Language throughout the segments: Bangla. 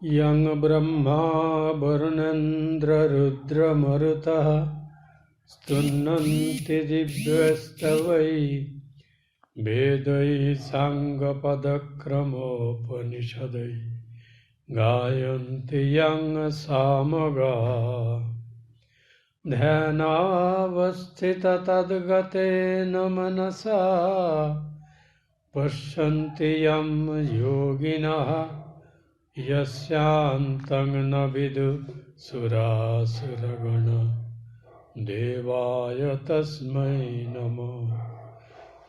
यं ब्रह्मा वरुणेन्द्ररुद्रमरुतः स्तुन्नन्ति दिव्यस्तवै वेदैः साङ्गपदक्रमोपनिषदै गायन्ति यं सामगाः ध्यानावस्थिततद्गतेन मनसा पश्यन्ति यं योगिनः यस्यान्तं न विदुः देवाय तस्मै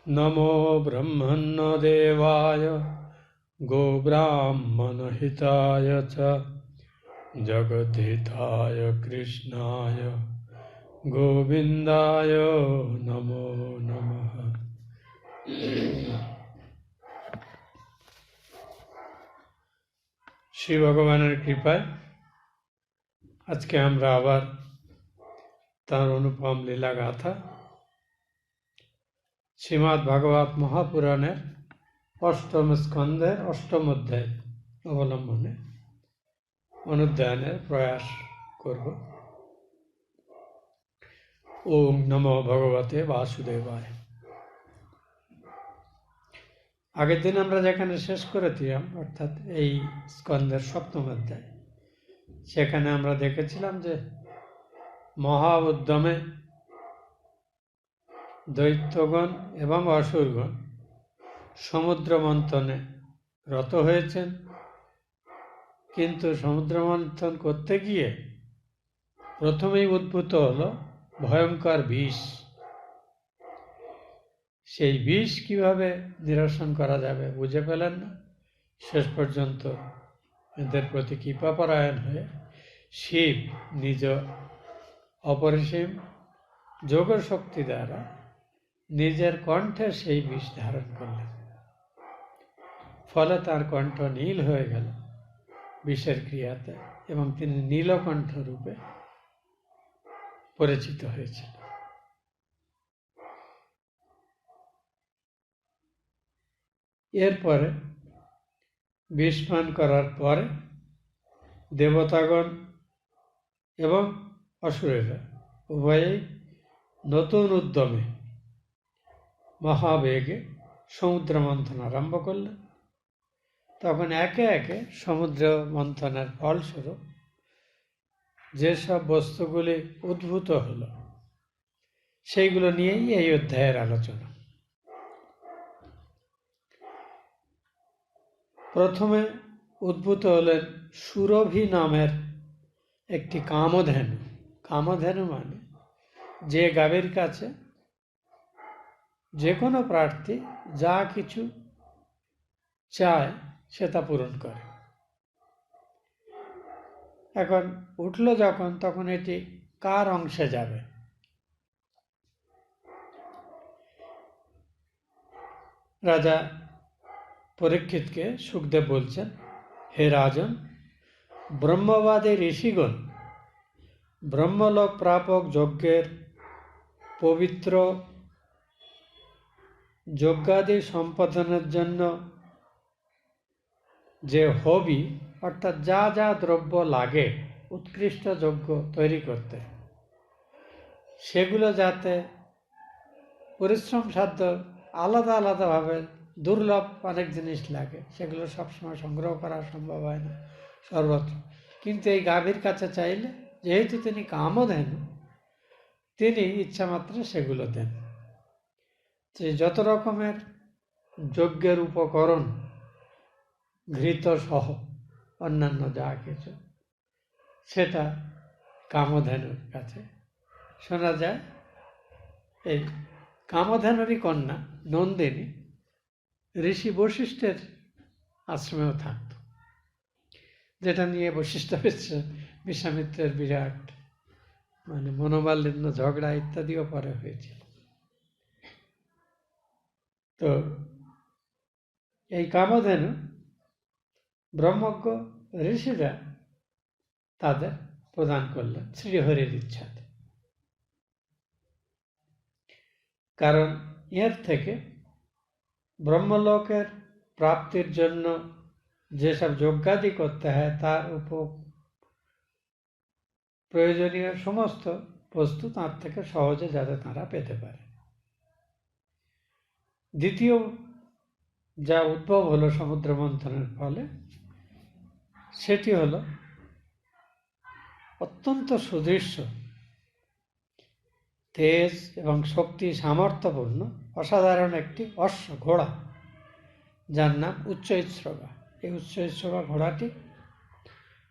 नमो ब्रह्मण्यदेवाय गोब्राह्मणहिताय च जगद्धिताय कृष्णाय गोविन्दाय नमो नमः। শ্রী ভগবানের কৃপায় আজকে আমরা আবার তার অনুপম লীলা গাথা শ্রীমদ্ ভাগবত মহাপুরাণের অষ্টম স্কন্ধের অষ্টম অধ্যায় অবলম্বনে অনুধ্যানের প্রয়াস করব। ওম নমো ভগবতে বাসুদেবায়। আগের দিন আমরা যেখানে শেষ করেছিলাম, অর্থাৎ এই স্কন্ধের সপ্তম অধ্যায়, সেখানে আমরা দেখেছিলাম যে মহা উদ্যমে দৈত্যগণ এবং অসুরগণ সমুদ্র মন্থনে রত হয়েছেন, কিন্তু সমুদ্র মন্থন করতে গিয়ে প্রথমেই উদ্ভূত হলো ভয়ঙ্কর বিষ। সেই বিষ কিভাবে নিরসন করা যাবে বুঝে পেলেন না। শেষ পর্যন্ত এদের প্রতি কৃপাপরায়ণ হয়ে শিব নিজ অপরিসীম যোগ শক্তি দ্বারা নিজের কণ্ঠে সেই বিষ ধারণ করলেন। ফলে তার কণ্ঠ নীল হয়ে গেল বিষের ক্রিয়াতে, এবং তিনি নীলকণ্ঠ রূপে পরিচিত হয়েছিল। এরপরে বিষ পান করার পরে দেবতাগণ এবং অসুরেরা উভয়েই নতুন উদ্যমে মহাবেগে সমুদ্র মন্থন আরম্ভ করলেন। তখন একে একে সমুদ্র মন্থনের ফলস্বরূপ যেসব বস্তুগুলি উদ্ভূত হল সেইগুলো নিয়েই এই অধ্যায়ের আলোচনা। প্রথমে উদ্ভূত হলেন সুরভি নামের একটি কামধেনু। কামধেনু মানে যে গাভীর কাছে যে কোনো প্রার্থী যা কিছু চায় সে তা পূরণ করে। এখন উঠল যখন, তখন এটি কার অংশে যাবে? রাজা পরীক্ষিতকে সুখদেব বলছেন, হে রাজন, ব্রহ্মবাদী ঋষিগণ ব্রহ্মলোক প্রাপক যজ্ঞের পবিত্র যজ্ঞাদি সম্পাদনের জন্য যে হবি, অর্থাৎ যা যা দ্রব্য লাগে উৎকৃষ্ট যজ্ঞ তৈরি করতে, সেগুলো যাতে পরিশ্রম সাধ্য আলাদা আলাদাভাবে দুর্লভ অনেক জিনিস লাগে, সেগুলো সবসময় সংগ্রহ করা সম্ভব হয় না সর্বত্র। কিন্তু এই গাভীর কাছে চাইলে, যেহেতু তিনি কামধেনু, তিনি ইচ্ছামাত্রে সেগুলো দেন। যত রকমের যজ্ঞের উপকরণ, ঘৃত সহ অন্যান্য যা কিছু, সেটা কামধেনুর কাছে। শোনা যায় এই কামধেনুরই কন্যা নন্দিনী ঋষি বশিষ্ঠের আশ্রমেও থাকত, যেটা নিয়ে বশিষ্ঠ বিশ্বামিত্রের বিরাট মনোমালিন্য, ঝগড়া ইত্যাদিও পরে হয়েছিল। তো এই কামধেনু ব্রহ্মজ্ঞ ঋষিরা তাদের প্রদান করলেন শ্রীহরির ইচ্ছাতে। কারণ এর থেকে ব্রহ্মলোকের প্রাপ্তির জন্য যেসব যজ্ঞাদি করতে হয় তার প্রয়োজনীয় সমস্ত বস্তু তার থেকে সহজে যাতে তারা পেতে পারে। দ্বিতীয় যা উদ্ভব হলো সমুদ্র মন্থনের ফলে, সেটি হলো অত্যন্ত সুদৃশ্য, তেজ এবং শক্তি সামর্থ্যপূর্ণ অসাধারণ একটি অশ্ব ঘোড়া, যার নাম উচ্চৈঃশ্রবা। এই উচ্চৈঃশ্রবা ঘোড়াটি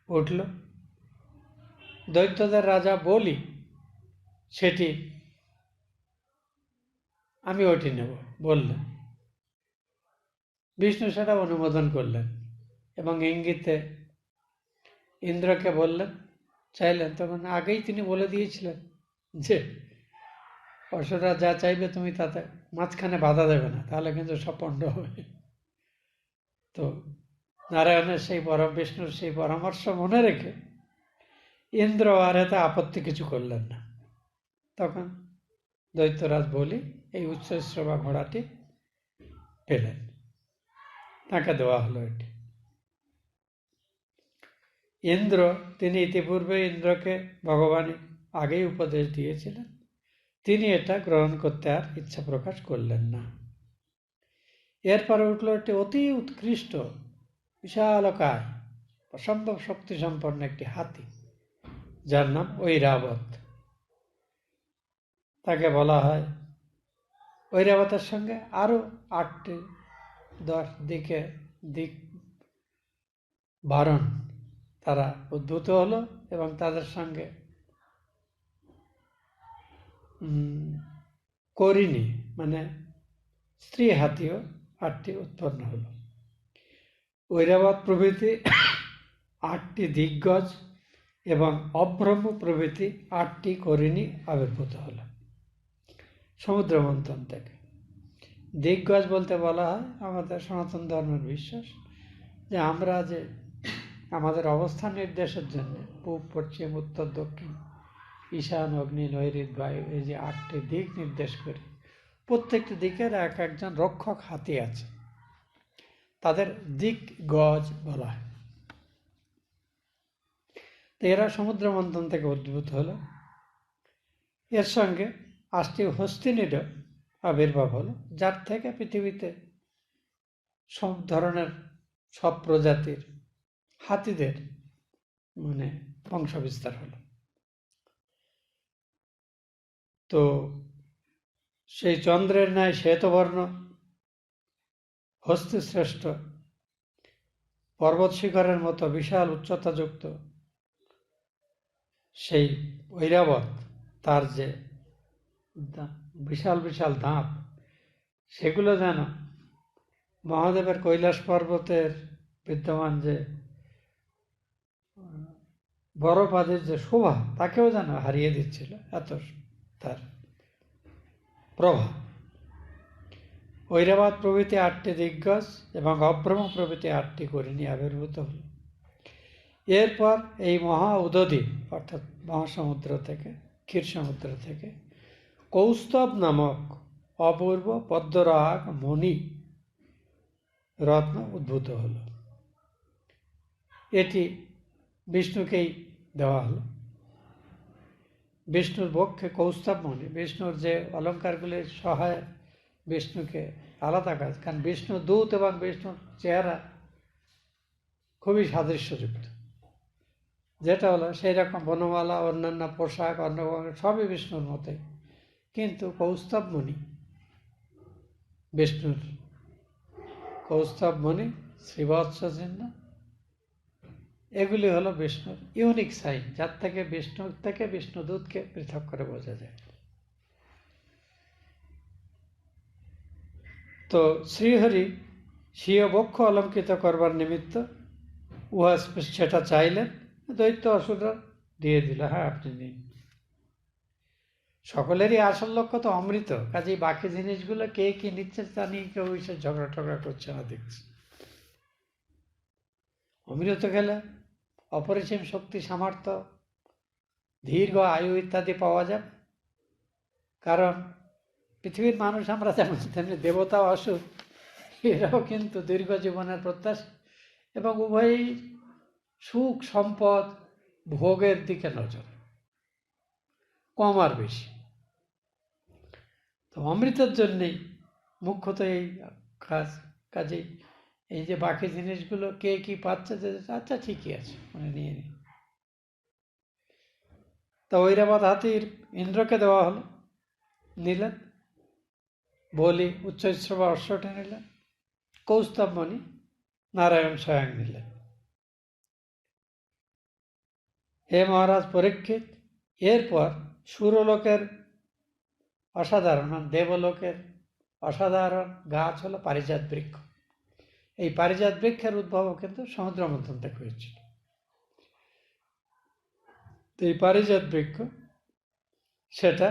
উঠল। দৈত্যদের রাজা বলি সেটি আমি ওটি নেব বললেন। বিষ্ণু সেটা অনুমোদন করলেন এবং ইঙ্গিতে ইন্দ্রকে বললেন, চাইলেন। তখন আগেই তিনি বলে দিয়েছিলেন যে অসুররা যা চাইবে তুমি তাতে মাঝখানে বাধা দেবে না, তাহলে কিন্তু সব পণ্ড হবে। তো নারায়ণের বিষ্ণুর সেই পরামর্শ মনে রেখে ইন্দ্র আর এতে আপত্তি কিছু করলেন না। তখন দৈত্যরাজ বলি এই উচ্চৈঃশ্রবা ঘোড়াটি পেলেন, তাকে দেওয়া হলো এটি। ইন্দ্র, তিনি ইতিপূর্বে ইন্দ্রকে ভগবান আগেই উপদেশ দিয়েছিলেন, তিনি এটা গ্রহণ করতে আর ইচ্ছা প্রকাশ করলেন না। এরপরে উঠল একটি অতি উৎকৃষ্ট বিশালকায় অসম্ভব শক্তি সম্পন্ন একটি হাতি, যার নাম ঐরাবত। তাকে বলা হয়, ঐরাবতের সঙ্গে আরো 8টি 10 দিক বারণ তারা উদ্ভূত হলো এবং তাদের সঙ্গে করিনি মানে স্ত্রী হাতিও 8টি উৎপন্ন হলো। ঐরাবত প্রভৃতি 8টি দিগ্গজ এবং অব্রহ্ম প্রভৃতি 8টি করিনি আবির্ভূত হলো সমুদ্র মন্থন থেকে। দিগ্গজ বলতে বলা হয়, আমাদের সনাতন ধর্মের বিশ্বাস যে আমরা যে আমাদের অবস্থান নির্দেশের জন্য পূব, পশ্চিম, উত্তর, দক্ষিণ, ঈশান, অগ্নি, নৈঋত, বায়ু, এই যে 8টি দিক নির্দেশ করি, প্রত্যেকটি দিকের একজন রক্ষক হাতি আছে, তাদের দিগ্গজ বলা হয়। তো এরা সমুদ্র মন্থন থেকে উদ্ভূত হলো। এর সঙ্গে 8টি হস্তিনীরও আবির্ভাব হলো, যার থেকে পৃথিবীতে সব ধরনের সব প্রজাতির হাতিদের বংশ বিস্তার হলো। তো সেই চন্দ্রের ন্যায় শ্বেতবর্ণ হস্তিশ্রেষ্ঠ পর্বত শিখরের মতো বিশাল উচ্চতাযুক্ত সেই ঐরাবত, তার যে বিশাল বিশাল দাঁত, সেগুলো যেন মহাদেবের কৈলাস পর্বতের বিদ্যমান যে বরফাদির যে শোভা, তাকেও যেন হারিয়ে দিচ্ছিল, এত তার প্রভা। ঐরাবত প্রভৃতি 8টি দিগ্গজ এবং অব্রহ্ম প্রভৃতি 8টি করিনি আবির্ভূত হল। এরপর এই মহা উদদ্বীপ অর্থাৎ মহাসমুদ্র থেকে, ক্ষীর সমুদ্র থেকে কৌস্তব নামক অপূর্ব পদ্মরাগ মণি রত্ন উদ্ভূত হল। এটি বিষ্ণুকেই দেওয়া হলো। বিষ্ণুর বক্ষে কৌস্তব মণি, বিষ্ণুর যে অলঙ্কারগুলির সহায় বিষ্ণুকে আলাদা কাজ, কারণ বিষ্ণু দূত এবং বিষ্ণুর চেহারা খুবই সাদৃশ্যযুক্ত, যেটা হলো সেই রকম বনমালা, অন্যান্য পোশাক, অন্য সবই বিষ্ণুর মতোই, কিন্তু কৌস্তব মণি বিষ্ণুর কৌস্তব মণি, শ্রীবৎস চিহ্ন, এগুলি হলো বিষ্ণুর ইউনিক সাইন, যার থেকে বিষ্ণুদূতকে পৃথক করে বোঝা যায়। তো শ্রীহরি স্বীয় বক্ষ অলঙ্কৃত করবার নিমিত্ত উহা সেটা চাইলেন, দৈত্য অসুররা দিয়ে দিল, হ্যাঁ আপনি নিন। সকলেরই আসল লক্ষ্য তো অমৃত, কাজেই বাকি জিনিসগুলো কে কি নিচ্ছে তা নিয়ে কেউ এসে ঝগড়া টগড়া করছে না দেখছি। অমৃত খেলে অপরিসীম শক্তি, সামর্থ্য, দীর্ঘ আয়ু ইত্যাদি পাওয়া যাবে। কারণ পৃথিবীর মানুষ আমরা যেমন তেমনি দেবতা অসুর, এরাও কিন্তু দীর্ঘ জীবনের প্রত্যাশা এবং উভয়ই সুখ সম্পদ ভোগের দিকে নজর, কম আর বেশি। তো অমৃতের জন্যেই মুখ্যত এই কাজেই এই যে বাকি জিনিসগুলো কে কি পাচ্ছে, যে আচ্ছা ঠিকই আছে মানে নিয়ে নি। তা ঐরাবত হাতির ইন্দ্রকে দেওয়া হলো, নিলেন। বলি উচ্চৈঃশ্রবা অশ্বটি নিলেন, কৌস্তব মণি নারায়ণ স্বয়ং নিলেন। হে মহারাজ পরীক্ষিত, এরপর সুরলোকের অসাধারণ, দেবলোকের অসাধারণ গাছ হলো পারিজাত বৃক্ষ। এই পারিজাত বৃক্ষের উদ্ভব কিন্তু সমুদ্র মন্থন থেকে হয়েছিল। তো এই পারিজাত বৃক্ষ সেটা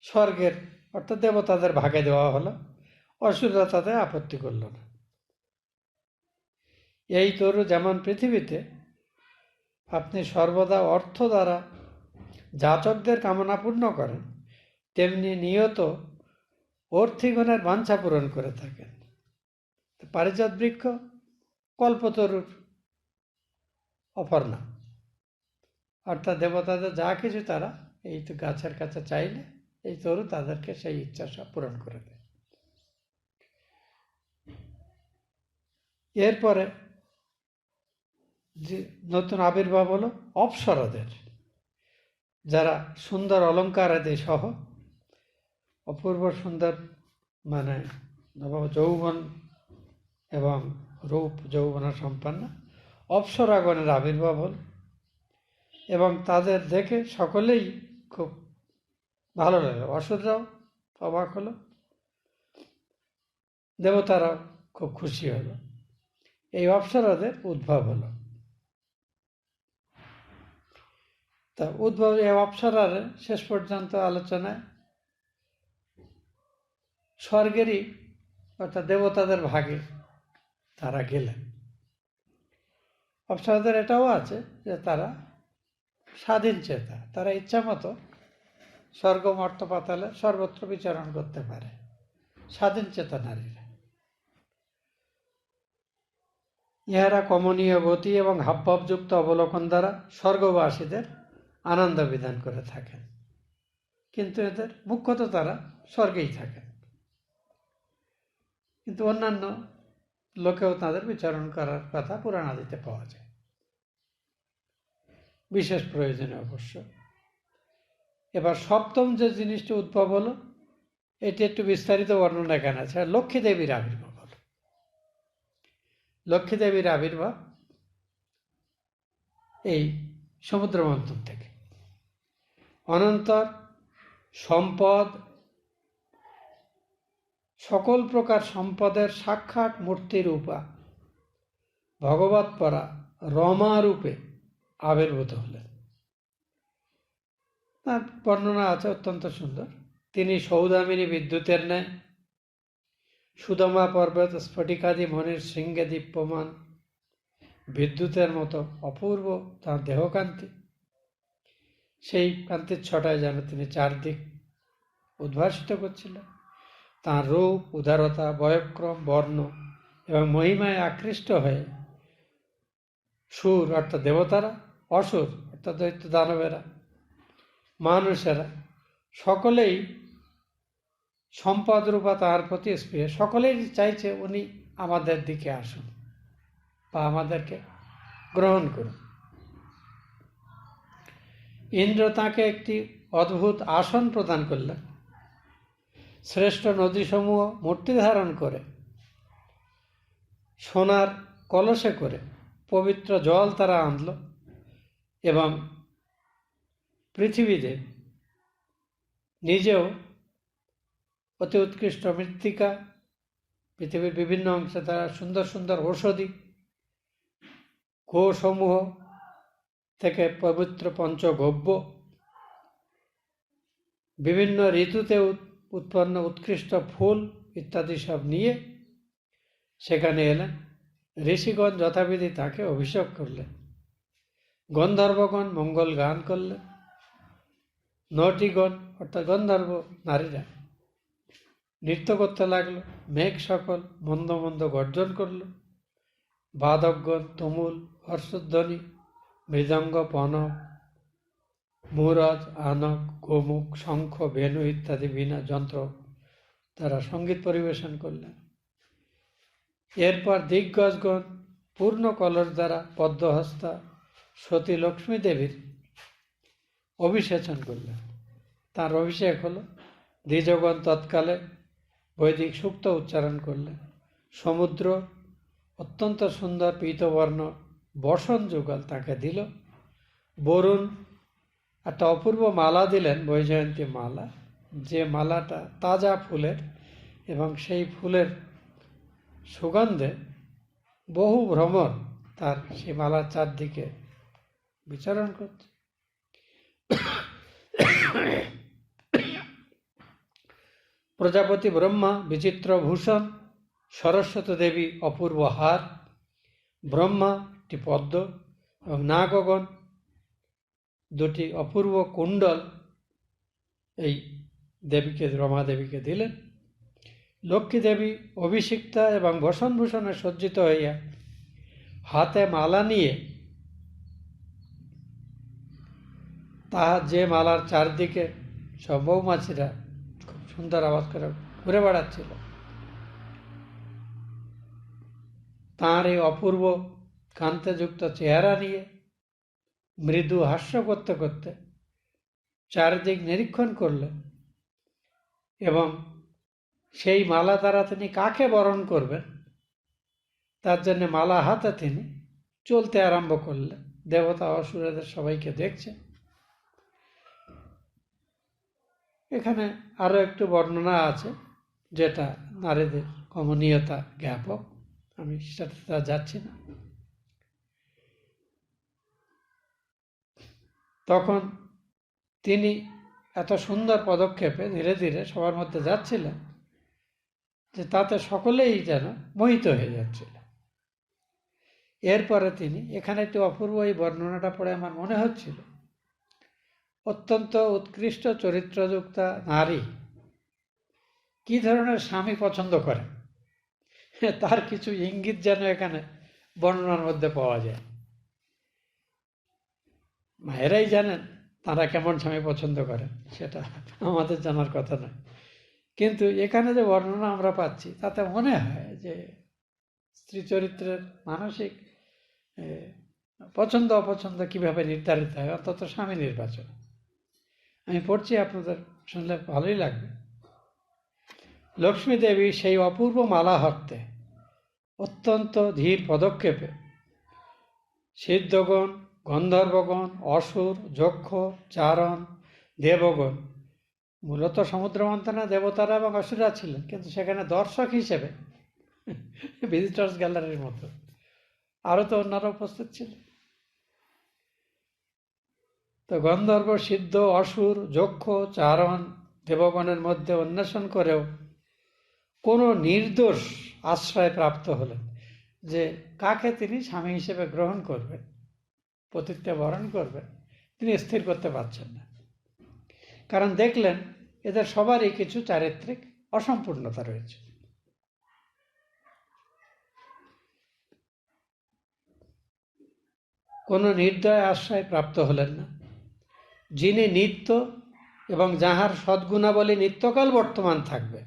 স্বর্গের অর্থাৎ দেবতাদের ভাগে দেওয়া হলো, অসুররা তাতে আপত্তি করল না। এই তরু যেমন পৃথিবীতে আপনি সর্বদা অর্থ দ্বারা যাচকদের কামনা পূর্ণ করেন, তেমনি নিয়ত অর্থিগণের বাঞ্ছা পূরণ করে থাকেন। পারিজাত বৃক্ষ কল্পতরুর অপর নাম, অর্থাৎ দেবতাদের যা কিছু তারা এই গাছের কাছে চাইলে এই তরু তাদেরকে সেই ইচ্ছা সব পূরণ করে দেয়। এরপরে যে নতুন আবির্ভাব হলো অপ্সরাদের, যারা সুন্দর অলঙ্কার আদি সহ অপূর্ব সুন্দর মানে যৌবন এবং রূপ যৌবন সম্পন্ন অপ্সরাগণের আবির্ভাব হল, এবং তাদের দেখে সকলেই খুব ভালো লাগে। অসুররাও অবাক হলো, দেবতারাও খুব খুশি হলো। এই অপ্সরাদের উদ্ভব হলো। তা উদ্ভব এই অপ্সরার শেষ পর্যন্ত আলোচনায় স্বর্গেরই অর্থাৎ দেবতাদের ভাগে তারা গেলেন। অপ্সরাদের এটাও আছে যে তারা স্বাধীন চেতা, তারা ইচ্ছা মতো স্বর্গ মর্ত পাতালে সর্বত্র বিচরণ করতে পারে, স্বাধীন চেতা নারীরা। ইহারা কমনীয় গতি এবং হাবভাবযুক্ত অবলোকন দ্বারা স্বর্গবাসীদের আনন্দ বিধান করে থাকেন, কিন্তু এদের মুখ্যত তারা স্বর্গেই থাকেন, কিন্তু অন্যান্য লোকেও তাদের বিচরণ করার কথা পুরাণাদিতে পাওয়া যায়, বিশেষ প্রয়োজনে অবশ্য। এবার সপ্তম যে জিনিসটি উদ্ভব হলো, এটি একটু বিস্তারিত বর্ণনা এখানে আছে। লক্ষ্মী দেবীর আবির্ভাব হলো। লক্ষ্মী দেবীর আবির্ভাব এই সমুদ্র মন্থন থেকে। অনন্তর সম্পদ, সকল প্রকার সম্পদের সাক্ষাৎ মূর্তিরূপা ভগবৎপরা রমা রূপে আবির্ভূত হলেন। তার বর্ণনা আছে অত্যন্ত সুন্দর। তিনি সৌদামিনী বিদ্যুতের ন্যায়, সুদমা পর্বত স্ফটিকাদি মনির শৃঙ্গে দীপ্যমান বিদ্যুতের মতো অপূর্ব তাঁর দেহকান্তি। সেই কান্তির ছটায় যেন তিনি চারদিক উদ্ভাসিত করছিলেন। তাঁর রূপ, উদারতা, বয়ক্রম, বর্ণ এবং মহিমায় আকৃষ্ট হয়ে সুর অর্থাৎ দেবতারা, অসুর অর্থাৎ দৈত্য দানবেরা, মানুষেরা সকলেই সম্পদরূপা তাঁর প্রতি স্পৃহে, সকলেই চাইছে উনি আমাদের দিকে আসুন বা আমাদেরকে গ্রহণ করুন। ইন্দ্র তাঁকে একটি অদ্ভুত আসন প্রদান করলেন। শ্রেষ্ঠ নদীসমূহ মূর্তি ধারণ করে সোনার কলসে করে পবিত্র জল তারা আনল, এবং পৃথিবীতে নিজেও অতি উৎকৃষ্ট মৃত্তিকা, পৃথিবীর বিভিন্ন অংশে তারা সুন্দর সুন্দর ঔষধি, গোসমূহ থেকে পবিত্র পঞ্চগব্য, বিভিন্ন ঋতুতে উৎপন্ন উৎকৃষ্ট ফুল ইত্যাদি সব নিয়ে সেখানে এলেন। ঋষিগণ যথাবিধি তাকে অভিষেক করলেন। গন্ধর্বগণ মঙ্গল গান করলেন। নটিগণ অর্থাৎ গন্ধর্ব নারীরা নৃত্য করতে লাগলো। মেঘ সকল মন্দ মন্দ গর্জন করল। বাদকগণ তুমুল হর্ষধ্বনি, মৃদঙ্গ, পনক, মুরজ, আনক, গোমুখ, শঙ্খ, বেণু ইত্যাদি বীণা যন্ত্র তারা সঙ্গীত পরিবেশন করলেন। এরপর দিগ্গজগণ পূর্ণ কলস দ্বারা পদ্মহস্তা সতী লক্ষ্মী দেবীর অভিষেচন করলেন। তার অভিষেক হলো। দ্বিজগণ তৎকালে বৈদিক সূক্ত উচ্চারণ করলেন। সমুদ্র অত্যন্ত সুন্দর পীতবর্ণ বসন যুগল তাকে দিল। বরুণ একটা অপূর্ব মালা দিলেন, বৈজয়ন্তী মালা, যে মালাটা তাজা ফুলের এবং সেই ফুলের সুগন্ধে বহু ভ্রমর তার সেই মালার চারদিকে বিচরণ করছে। প্রজাপতি ব্রহ্মা বিচিত্র ভূষণ, সরস্বতী দেবী অপূর্ব হার, ব্রহ্মা একটি পদ্ম এবং নাগগণ দুটি অপূর্ব কুণ্ডল এই দেবীকে, রমা দেবীকে দিলেন। লক্ষ্মী দেবী অভিষিক্তা এবং বসনভূষণে সজ্জিত হইয়া হাতে মালা নিয়ে তাহার যে মালার চারদিকে সব মৌমাছিরা খুব সুন্দর আওয়াজ করে ঘুরে বেড়াচ্ছিল, তাঁর এই অপূর্ব কান্তিযুক্ত চেহারা নিয়ে মৃদু হাস্য করতে করতে চারদিক নিরীক্ষণ করলেন এবং সেই মালা দ্বারা তিনি কাকে বরণ করবেন তার জন্য মালা হাতে তিনি চলতে আরম্ভ করলেন। দেবতা অসুরদের সবাইকে দেখছে। এখানে আরও একটু বর্ণনা আছে যেটা নারীদের কমনীয়তা জ্ঞাপক, আমি সেটা যাচ্ছি না। তখন তিনি এত সুন্দর পদক্ষেপে ধীরে ধীরে সবার মধ্যে যাচ্ছিলেন যে তাতে সকলেই যেন মোহিত হয়ে যাচ্ছিল। এরপরে তিনি, এখানে একটি অপূর্ব এই বর্ণনাটা পড়ে আমার মনে হচ্ছিল, অত্যন্ত উৎকৃষ্ট চরিত্রযুক্তা নারী কি ধরনের স্বামী পছন্দ করে তার কিছু ইঙ্গিত যেন এখানে বর্ণনার মধ্যে পাওয়া যায়। মায়েরাই জানেন তারা কেমন স্বামী পছন্দ করেন, সেটা আমাদের জানার কথা নয়। কিন্তু এখানে যে বর্ণনা আমরা পাচ্ছি তাতে মনে হয় যে স্ত্রী চরিত্রের মানসিক পছন্দ অপছন্দ কিভাবে নির্ধারিত হয়, অন্তত স্বামী নির্বাচন। আমি পড়ছি, আপনাদের শুনলে ভালোই লাগবে। লক্ষ্মী দেবী সেই অপূর্ব মালা হরতে অত্যন্ত ধীর পদক্ষেপে সিদ্ধগণ, গন্ধর্বগণ, অসুর, যক্ষ, চারণ, দেবগণ, মূলত সমুদ্র মন্থনে দেবতারা এবং অসুররা ছিলেন, কিন্তু সেখানে দর্শক হিসেবে ভিজিটার্স গ্যালারির মতো আরও তো অন্যরা উপস্থিত ছিলেন। তো গন্ধর্ব, সিদ্ধ, অসুর, যক্ষ, চারণ, দেবগণের মধ্যে অন্বেষণ করেও কোনো নির্দোষ আশ্রয় প্রাপ্ত হলেন যে কাকে তিনি স্বামী হিসেবে গ্রহণ করবেন, পতিত্বে বরণ করবেন, তিনি স্থির করতে পারছেন না। কারণ দেখলেন এদের সবারই কিছু চারিত্রিক অসম্পূর্ণতা রয়েছে। কোনো নির্দয় আশ্রয় প্রাপ্ত হলেন না। যিনি নিত্য এবং যাহার সদ্গুণাবলী নিত্যকাল বর্তমান থাকবে,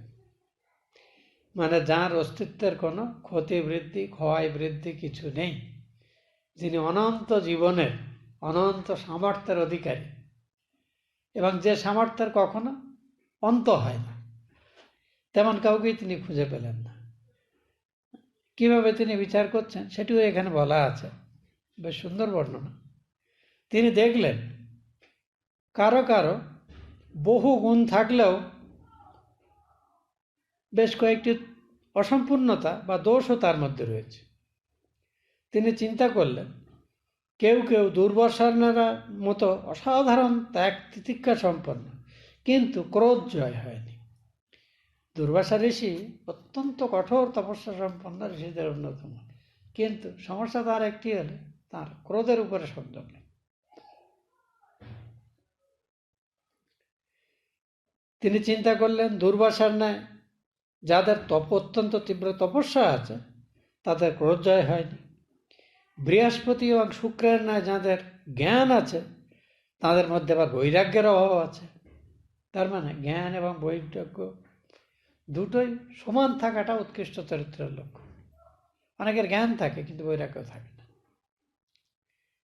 মানে যার অস্তিত্বের কোনো ক্ষতি বৃদ্ধি, ক্ষয় বৃদ্ধি কিছু নেই, যিনি অনন্ত জীবনের অনন্ত সামর্থ্যের অধিকারী এবং যে সামর্থ্যের কখনো অন্ত হয় না, তেমন কাউকেই তিনি খুঁজে পেলেন না। কিভাবে তিনি বিচার করছেন সেটিও এখানে বলা আছে, বেশ সুন্দর বর্ণনা। তিনি দেখলেন কারো কারো বহু গুণ থাকলেও বেশ কয়েকটি অসম্পূর্ণতা বা দোষও তার মধ্যে রয়েছে। তিনি চিন্তা করলেন কেউ কেউ দুর্বাসার মতো অসাধারণ ত্যাগ তিতিক্ষা সম্পন্ন, কিন্তু ক্রোধ জয় হয়নি। দুর্বাসা ঋষি অত্যন্ত কঠোর তপস্যা সম্পন্ন ঋষিদের অন্যতম, কিন্তু সমস্যা তার একটি হলে তার ক্রোধের উপরে সংযম নেই। তিনি চিন্তা করলেন দুর্বাসার ন্যায় যাদের অত্যন্ত তীব্র তপস্যা আছে তাদের ক্রোধ জয় হয়নি, বৃহস্পতি এবং শুক্রের ন্যায় যাদের জ্ঞান আছে তাদের মধ্যে আবার বৈরাগ্যের অভাব আছে। তার মানে জ্ঞান এবং বৈরাগ্য দুটোই সমান থাকাটা উৎকৃষ্ট চরিত্রের লক্ষ্য। অনেকের জ্ঞান থাকে কিন্তু বৈরাগ্য থাকে না।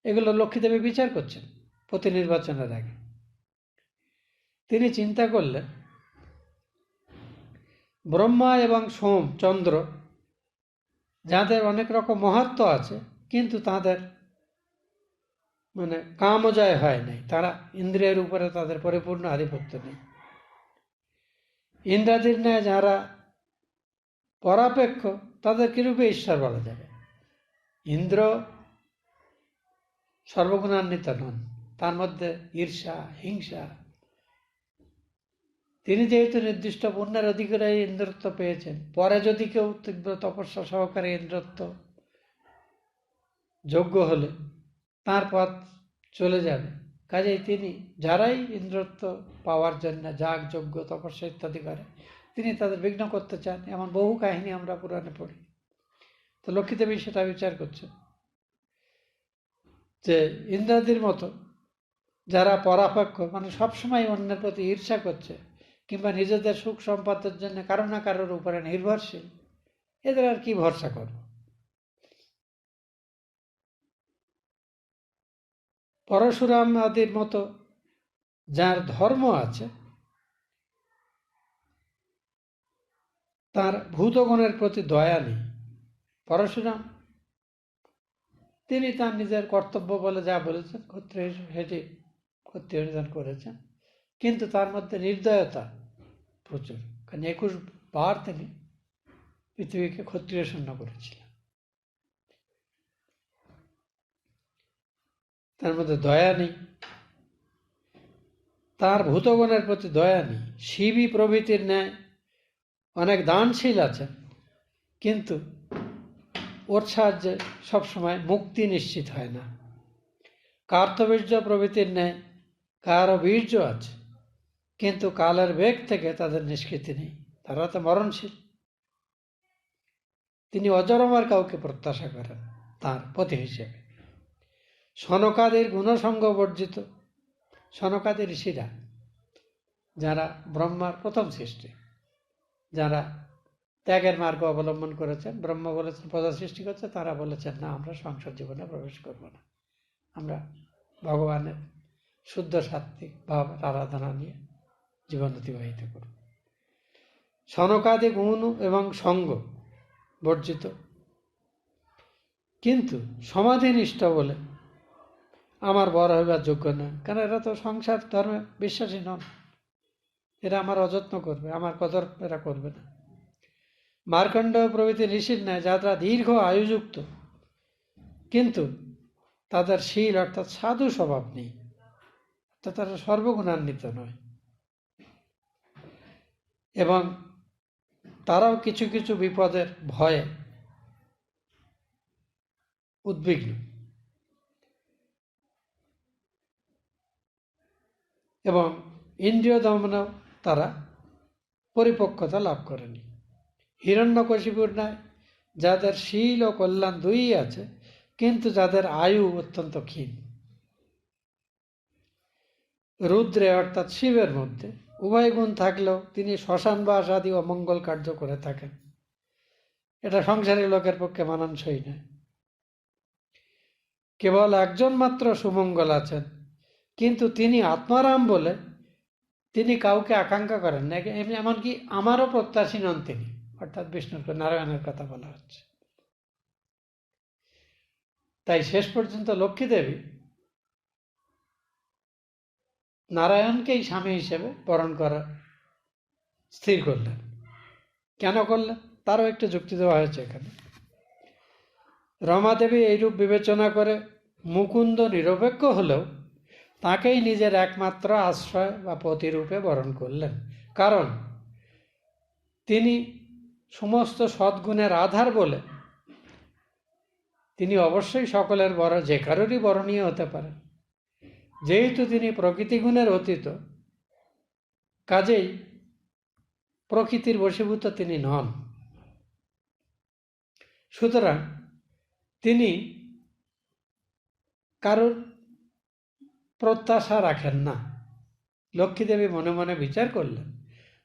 এগুলো লক্ষ্মীদেবী বিচার করছেন প্রতি নির্বাচনের আগে। তিনি চিন্তা করলেন ব্রহ্মা এবং সোম চন্দ্র যাদের অনেক রকম মহত্ব আছে কিন্তু তাদের মানে কামজয় হয় নাই, তারা ইন্দ্রিয়ের উপরে তাদের পরিপূর্ণ আধিপত্য নেই। ইন্দ্রাদির ন্যায় যারা পরাপেক্ষ তাদের কিরূপে ঈশ্বর বলা যাবে? ইন্দ্র সর্বগুণান্বিত নন, তার মধ্যে ঈর্ষা হিংসা। তিনি যেহেতু নির্দিষ্ট পুণ্যের অধিকারে ইন্দ্রত্ব পেয়েছেন, পরে যদি কেউ তীব্র তপস্যা সহকারে ইন্দ্রত্ব যোগ্য হলে তার পথ চলে যাবে। কাজেই তিনি যারাই ইন্দ্রত্ব পাওয়ার জন্য যাগ যজ্ঞ তপস্যা ইত্যাদি করে তিনি তাদের বিঘ্ন করতে চান, এমন বহু কাহিনী আমরা পুরাণে পড়ি। তো লক্ষ্মীদেবী সেটা বিচার করছেন যে ইন্দ্রাদির মতো যারা পরাপক্ষ মানে সবসময় অন্যের প্রতি ঈর্ষা করছে কিংবা নিজেদের সুখ সম্পদের জন্য কারো না কারোর উপরে নির্ভরশীল, এদের আর কি ভরসা করব? পরশুরাম আদির মতো যার ধর্ম আছে তার ভূতগণের প্রতি দয়া নেই। পরশুরাম তিনি তার নিজের কর্তব্য বলে যা বলেছেন ক্ষত্রিয় সেটি ক্ষত্রিয় নিধন করেছেন, কিন্তু তার মধ্যে নির্দয়তা প্রচুর, কারণ 21 বার তিনি পৃথিবীকে ক্ষত্রিয় শূন্য করেছিলেন। তার মধ্যে দয়া নেই, তার ভূতগণের প্রতি দয়া নেই। শিবই প্রভৃতির ন্যায় অনেক দানশীল আছেন, কিন্তু ওর সাহায্যে সবসময় মুক্তি নিশ্চিত হয় না। কার্তবীর্য প্রভৃতির ন্যায় কারও বীর্য আছে, কিন্তু কালের বেগ থেকে তাদের নিষ্কৃতি নেই, তারা তো মরণশীল। তিনি অজরমার কাউকে প্রত্যাশা করেন তার পতি হিসেবে। সনকাদির গুণসঙ্গ বর্জিত। সনকাদি ঋষিরা যারা ব্রহ্মার প্রথম সৃষ্টি, যারা ত্যাগের মার্গ অবলম্বন করেছেন, ব্রহ্মা বলেছেন প্রজা সৃষ্টি করছে, তারা বলেছেন না, আমরা সংসার জীবনে প্রবেশ করব না, আমরা ভগবানের শুদ্ধ সাত্ত্বিক ভাব আরাধনা নিয়ে জীবন অতিবাহিত করব। সনকাদি গুণ এবং সঙ্গ বর্জিত, কিন্তু সমাধিনিষ্ঠ বলে আমার বড় হইবার যোগ্য নয়, কারণ এরা তো সংসার ধর্মে বিশ্বাসী নন, এরা আমার অযত্ন করবে, আমার কদর এরা করবে না। মার্কণ্ড প্রভৃতি ঋষির ন্যায় যারা দীর্ঘ আয়ুযুক্ত, কিন্তু তাদের শীল অর্থাৎ সাধু স্বভাব নেই, অর্থাৎ তারা সর্বগুণান্বিত নয়, এবং তারাও কিছু কিছু বিপদের ভয়ে উদ্বিগ্ন, এবং ইন্দ্রিয় দমনেও তারা পরিপক্কতা লাভ করেনি। হিরণ্যকশিপুর ন্যায় যাদের শীল ও কল্যাণ দুইই আছে, কিন্তু যাদের আয়ু অত্যন্ত ক্ষীণ। রুদ্রে অর্থাৎ শিবের মধ্যে উভয় গুণ থাকলেও তিনি শ্মশানবাস আদি অমঙ্গল কার্য করে থাকেন, এটা সংসারী লোকের পক্ষে মানানসই নয়। কেবল একজন মাত্র সুমঙ্গল আছেন, কিন্তু তিনি আত্মারাম বলে তিনি কাউকে আকাঙ্ক্ষা করেন না, এমনকি আমারও প্রত্যাশী নন তিনি, অর্থাৎ বিষ্ণুর নারায়ণের কথা বলা হচ্ছে। তাই শেষ পর্যন্ত লক্ষ্মীদেবী নারায়ণকেই স্বামী হিসেবে বরণ করা স্থির করলেন। কেন করলেন তারও একটু যুক্তি দেওয়া হয়েছে এখানে। রমাদেবী এইরূপ বিবেচনা করে মুকুন্দ নিরপেক্ষ হলেও তাকেই নিজের একমাত্র আশ্রয় বা পতিরূপে বরণ করলেন, কারণ তিনি সমস্ত সদ্গুণের আধার বলে তিনি অবশ্যই সকলের বড় যে কারোরই বরণীয় হতে পারেন। যেহেতু তিনি প্রকৃতিগুণের অতীত, কাজেই প্রকৃতির বশীভূত তিনি নন। সুতরাং তিনি কারোর প্রত্যাশা রাখেন না। লক্ষ্মীদেবী মনে মনে বিচার করলেন,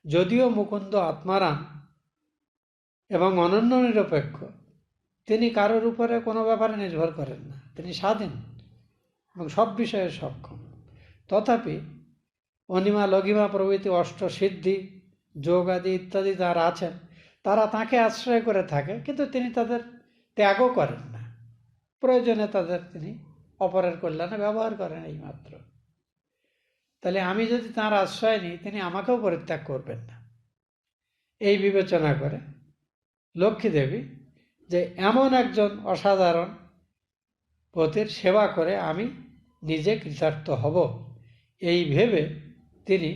যদিও মুকুন্দ আত্মারাম এবং অনন্য নিরপেক্ষ, তিনি কারোর উপরে কোনো ব্যাপারে নির্ভর করেন না, তিনি স্বাধীন এবং সব বিষয়ে সক্ষম। তথাপি অনিমা লঘিমা প্রভৃতি অষ্টসিদ্ধি যোগ আদি ইত্যাদি যারা আছেন, তারা তাঁকে আশ্রয় করে থাকে, কিন্তু তিনি তাদের ত্যাগও করেন না। প্রয়োজনে তাদের তিনি অপরের কল্যাণে ব্যবহার করেন এইমাত্র। তাহলে আমি যদি তাঁর আশ্রয় নিই, তিনি আমাকেও পরিত্যাগ করবেন না। এই বিবেচনা করে লক্ষ্মীদেবী যে এমন একজন অসাধারণ পতির সেবা করে আমি নিজে কৃতার্থ হব, এই ভেবে তিনি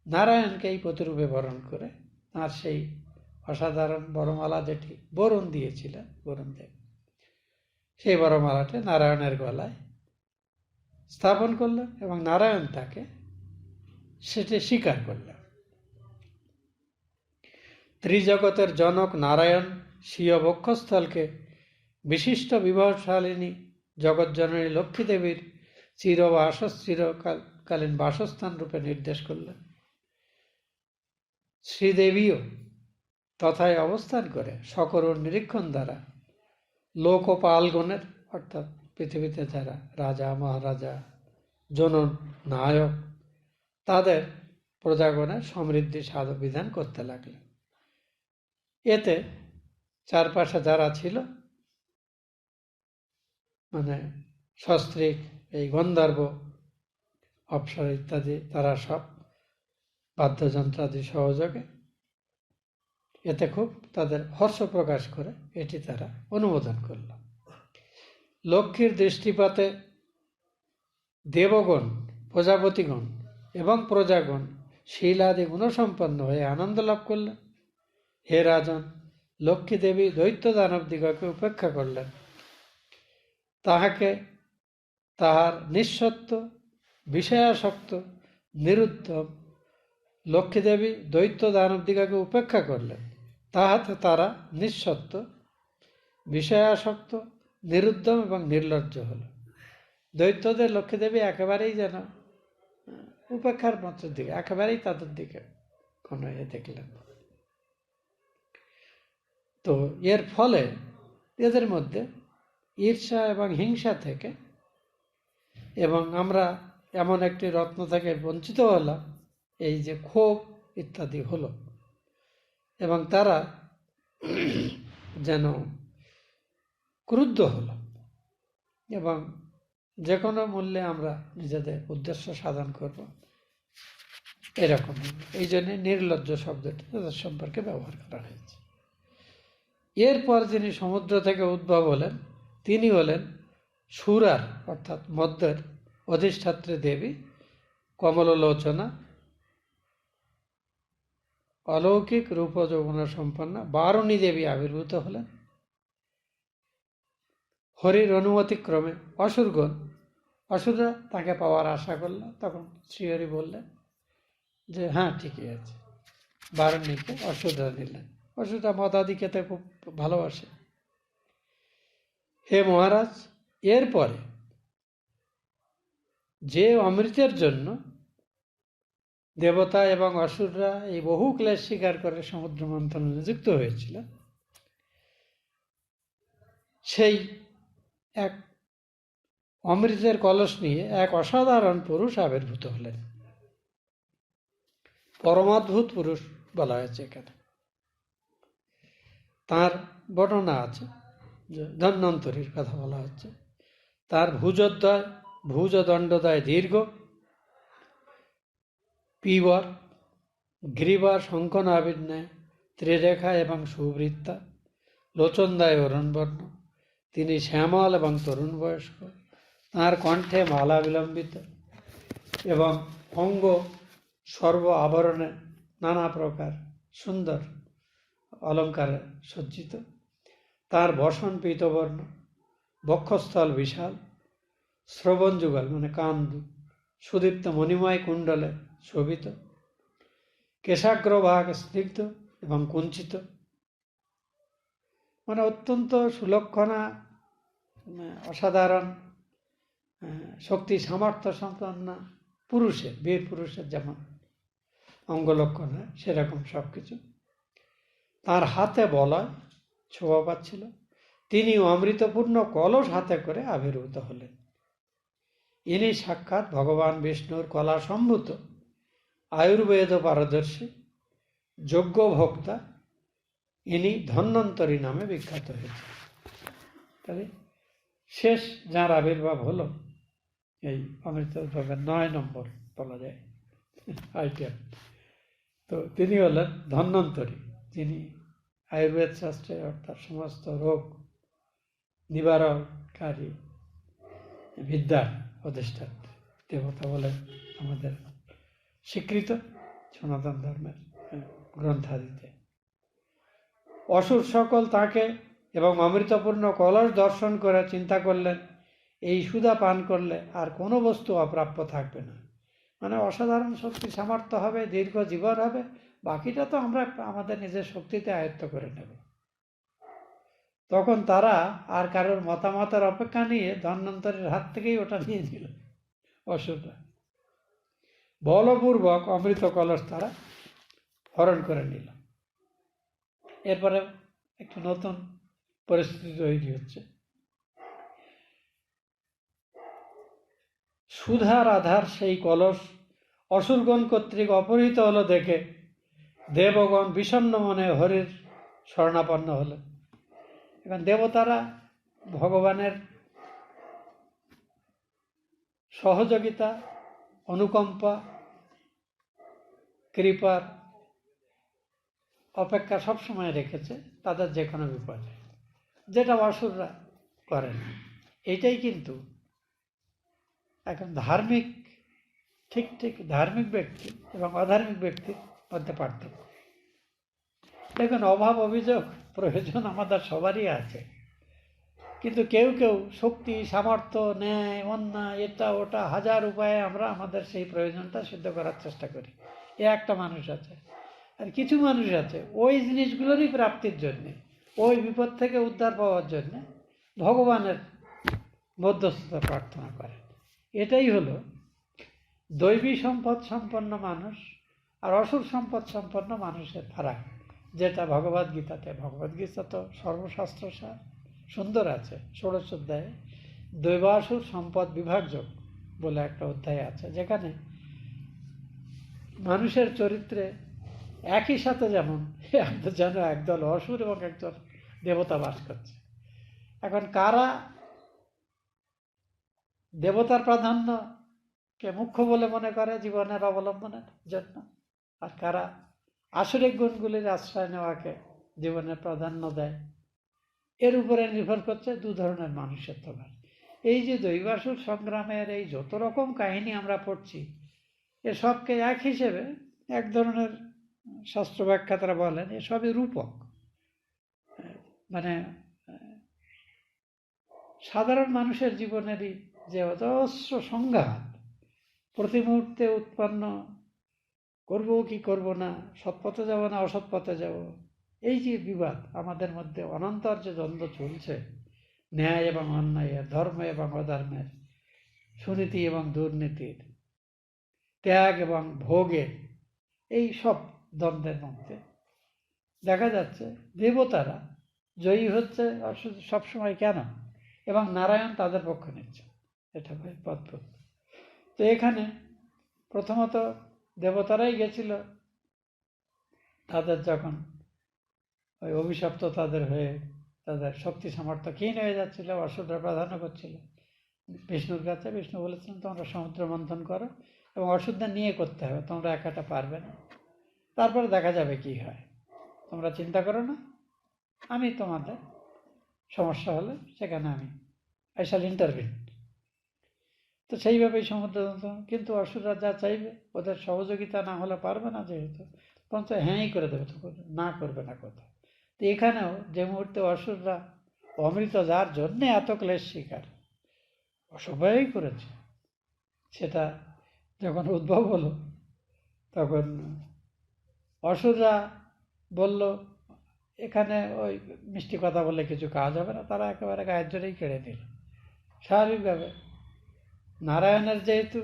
নারায়ণকে এই পতিরূপে বরণ করে তাঁর সেই অসাধারণ বরমালা যেটি বরুণ দিয়েছিলেন, বরুণদেব, সেই বরমালাটি নারায়ণের গলায় স্থাপন করলেন এবং নারায়ণ তাকে সেটি স্বীকার করলেন। ত্রিজগতের জনক নারায়ণ স্বীয় বক্ষস্থলকে বিশিষ্ট বিবাহশালিনী জগৎজননী লক্ষ্মীদেবীর চিরকালীন বাসস্থান রূপে নির্দেশ করলেন। শ্রীদেবীও তথায় অবস্থান করে সকরুণ নিরীক্ষণ দ্বারা লোকপালগণের, অর্থাৎ পৃথিবীতে যারা রাজা মহারাজা জনন নায়ক, তাদের প্রজাগণের সমৃদ্ধি সাধন বিধান করতে লাগলেন। এতে চারপাশে যারা ছিল, মানে সস্ত্রীক, এই গন্ধর্ব, অপ্সরা ইত্যাদি, তারা সব বাদ্যযন্ত্রাদি সহযোগে এতে খুব তাদের হর্ষ প্রকাশ করে এটি তারা অনুমোদন করল। লক্ষ্মীর দৃষ্টিপাতে দেবগণ, প্রজাপতিগণ এবং প্রজাগণ শীলাদি গুণসম্পন্ন হয়ে আনন্দ লাভ করলেন। হে রাজন, লক্ষ্মী দেবী দৈত্য দানব দিগকে উপেক্ষা করলেন। তাহাকে তাহার নিঃসত্ব, বিষয়াসক্ত, নিরুদ্ধম লক্ষ্মীদেবী দৈত্য দানব দিগকে উপেক্ষা করলেন। তাহাতে তারা নিঃসত্ব, বিষয়াসক্ত, নিরুদ্ধম এবং নির্লজ্জ হল। দৈত্যদের লক্ষ্মীদেবী একেবারেই যেন উপেক্ষার মধ্যের দিকে, একেবারেই তাদের দিকে কোনো দেখলেন। তো এর ফলে এদের মধ্যে ঈর্ষা এবং হিংসা থেকে, এবং আমরা এমন একটি রত্ন থেকে বঞ্চিত হলাম, এই যে ক্ষোভ ইত্যাদি হলো, এবং তারা যেন ক্রুদ্ধ হলো এবং যে কোনো মূল্যে আমরা নিজেদের উদ্দেশ্য সাধন করব, এরকম। এই জন্যে নির্লজ্জ শব্দটি তাদের সম্পর্কে ব্যবহার করা হয়েছে। এরপর যিনি সমুদ্র থেকে উদ্ভব হলেন, তিনি হলেন সুরার, অর্থাৎ মদ্যের অধিষ্ঠাত্রী দেবী কমললোচনা, অলৌকিক রূপ যৌবন সম্পন্ন বারুণী দেবী আবির্ভূত হলেন। হরির অনুমতিক্রমে অসুররা তাকে পাওয়ার আশা করল। তখন শ্রীহরি বললেন যে হ্যাঁ, ঠিকই আছে। বারুণীকে অসুররা নিলেন। অসুররা মদাদি খেতে খুব ভালোবাসে। হে মহারাজ, এরপরে যে অমৃতের জন্য দেবতা এবং অসুররা এই বহু ক্লেশ স্বীকার করে সমুদ্র মন্থনে নিযুক্ত হয়েছিল, সেই এক অমৃতের কলস নিয়ে এক অসাধারণ পুরুষ আবির্ভূত হলেন। পরমাদ্ভুত পুরুষ বলা হয়েছে এখানে। তার বর্ণনা আছে, যে ধন্বন্তরীর কথা বলা হচ্ছে। তার ভুজদণ্ডদয় দীর্ঘ, পীবর, গ্রীবার শঙ্খনাভির ন্যায় ত্রিরেখা এবং সুবৃত্তা, লোচনদায় অরুণবর্ণ। তিনি শ্যামল এবং তরুণ বয়স্ক। তাঁর কণ্ঠে মালা বিলম্বিত এবং অঙ্গ সর্ব আবরণে নানা প্রকার সুন্দর অলঙ্কারে সজ্জিত। তাঁর বসন পীতবর্ণ, বক্ষস্থল বিশাল, শ্রবণ যুগল মানে কান সুদীপ্ত মণিময় কুণ্ডলে শোভিত, কেশাগ্রভাগ স্নিগ্ধ এবং কুঞ্চিত, মানে অত্যন্ত সুলক্ষণা, অসাধারণ শক্তি সামর্থ্য সম্পন্ন পুরুষের, বীর পুরুষের যেমন অঙ্গলক্ষণ হয় সেরকম সব কিছু। তার হাতে বলয় ছোঁয়া পাচ্ছিল। তিনি অমৃতপূর্ণ কলস হাতে করে আবির্ভূত হলেন। ইনি সাক্ষাৎ ভগবান বিষ্ণুর কলা সম্ভূত আয়ুর্বেদ পারদর্শী যোগ্য ভোক্তা। ইনি ধন্বন্তরী নামে বিখ্যাত হয়েছে। তাহলে শেষ যার আবির্ভাব হলো এই অমৃতোদ্ভবের 9 নম্বর বলা যায় আইটেম। তো তিনি হলেন ধন্বন্তরী, যিনি আয়ুর্বেদ শাস্ত্রে অর্থাৎ সমস্ত রোগ নিবারণকারী বিদ্যার অধিষ্ঠাত্রী দেবতা বলে আমাদের স্বীকৃত সনাতন ধর্মের গ্রন্থাদিতে। অসুর সকল তাকে এবং অমৃতপূর্ণ কলস দর্শন করে চিন্তা করলেন এই সুধা পান করলে আর কোনো বস্তু অপ্রাপ্য থাকবে না, মানে অসাধারণ শক্তি সামর্থ্য হবে, দীর্ঘ জীবন হবে, বাকিটা তো আমরা আমাদের নিজের শক্তিতে আয়ত্ত করে নেব। তখন তারা আর কারোর মতামতের অপেক্ষা নিয়ে ধন্বন্তরীর হাত থেকেই ওটা নিয়ে নিল অসুররা। বলপূর্বক অমৃত কলস তারা হরণ করে নিল। এরপরে একটু নতুন পরিস্থিতি তৈরি হচ্ছে। সুধার আধার সেই কলস অসুরগণ কর্তৃক অপহৃত হলো দেখে দেবগণ বিষণ্ণ মনে হরির শরণাপন্ন হলেন। এখন দেবতারা ভগবানের সহযোগিতা, অনুকম্পা, কৃপার অপেক্ষা সবসময় রেখেছে তাদের যে কোনো বিপদে, যেটা অসুররা করে না। এইটাই কিন্তু এখন ধার্মিক, ঠিক ধার্মিক ব্যক্তি এবং অধার্মিক ব্যক্তির মধ্যে পার্থক্য। দেখুন, অভাব অভিযোগ প্রয়োজন আমাদের সবারই আছে, কিন্তু কেউ কেউ শক্তি সামর্থ্য ন্যায় অন্যায় এটা ওটা হাজার উপায়ে আমরা আমাদের সেই প্রয়োজনটা সিদ্ধ করার চেষ্টা করি। এ একটা মানুষ আছে। আর কিছু মানুষ আছে ওই জিনিসগুলোরই প্রাপ্তির জন্যে, ওই বিপদ থেকে উদ্ধার পাওয়ার জন্যে ভগবানের মধ্যস্থতা প্রার্থনা করে। এটাই হলো দৈবী সম্পদ সম্পন্ন মানুষ আর অসুর সম্পদ সম্পন্ন মানুষের ফারাক, যেটা ভগবদ্গীতাতে, ভগবদ্গীতা তো সর্বশাস্ত্র সুন্দর আছে, 16 অধ্যায়ে দৈবাসুর সম্পদ বিভাগযোগ বলে একটা অধ্যায় আছে, যেখানে মানুষের চরিত্রে একই সাথে যেমন যেন একদল অসুর এবং একদল দেবতা বাস করছে। এখন কারা দেবতার প্রাধান্যকে মুখ্য বলে মনে করে জীবনের অবলম্বনের জন্য, আর কারা আসরিক গুণগুলির আশ্রয় নেওয়াকে জীবনের প্রাধান্য দেয়, এর উপরে নির্ভর করছে দু ধরনের মানুষের তোমার। এই যে দৈবাসুর সংগ্রামের এই যত রকম কাহিনী আমরা পড়ছি, এসবকে এক হিসেবে এক ধরনের শাস্ত্র ব্যাখ্যাতারা বলেন এসবই রূপক। মানে সাধারণ মানুষের জীবনেরই যে অজস্র সংঘাত, প্রতি মুহূর্তে উৎপন্ন, করব কি করব না, সৎ পথে যাব না অসৎ পথে যাব, এই যে বিবাদ আমাদের মধ্যে অনন্তর যে দ্বন্দ্ব চলছে, ন্যায় এবং অন্যায়ের, ধর্ম এবং অধর্মের, সুনীতি এবং দুর্নীতির, ত্যাগ এবং ভোগের, এই সব দ্বন্দ্বের মধ্যে দেখা যাচ্ছে দেবতারা জয়ী হচ্ছে সবসময়। কেন? এবং নারায়ণ তাদের পক্ষ নিচ্ছে, এটা ভাই অদ্ভুত। তো এখানে প্রথমত দেবতারাই গেছিল, তাদের যখন ওই অভিশপ্ত তাদের হয়ে তাদের শক্তি সামর্থ্য ক্ষীণ হয়ে যাচ্ছিল, অসুররা প্রাধান্য করছিল বিষ্ণুর কাছে। বিষ্ণু বলেছিলেন তোমরা সমুদ্র মন্থন করো এবং অসুরদের নিয়ে করতে হবে, তোমরা একাটা পারবে না, তারপরে দেখা যাবে কি হয়, তোমরা চিন্তা করো না, আমি তোমাদের সমস্যা হলে সেখানে I shall intervene। তো সেইভাবেই সমুদ্র মন্থন। কিন্তু অসুররা যা চাইবে, ওদের সহযোগিতা না হলে পারবে না, যেহেতু তখন তো হ্যাঁই করে দেবে, তো না করবে না কথা। তো এখানেও যে মুহূর্তে অসুররা অমৃত যার জন্যে এত ক্লেশ শিকার সবাই করেছে, সেটা যখন উদ্ভব হলো তখন অসুররা বলল এখানে ওই মিষ্টি কথা বলে কিছু কাজ হবে না, তারা একেবারে গায়ের জোরেই কেড়ে নিল। স্বাভাবিকভাবে নারায়ণের যেহেতু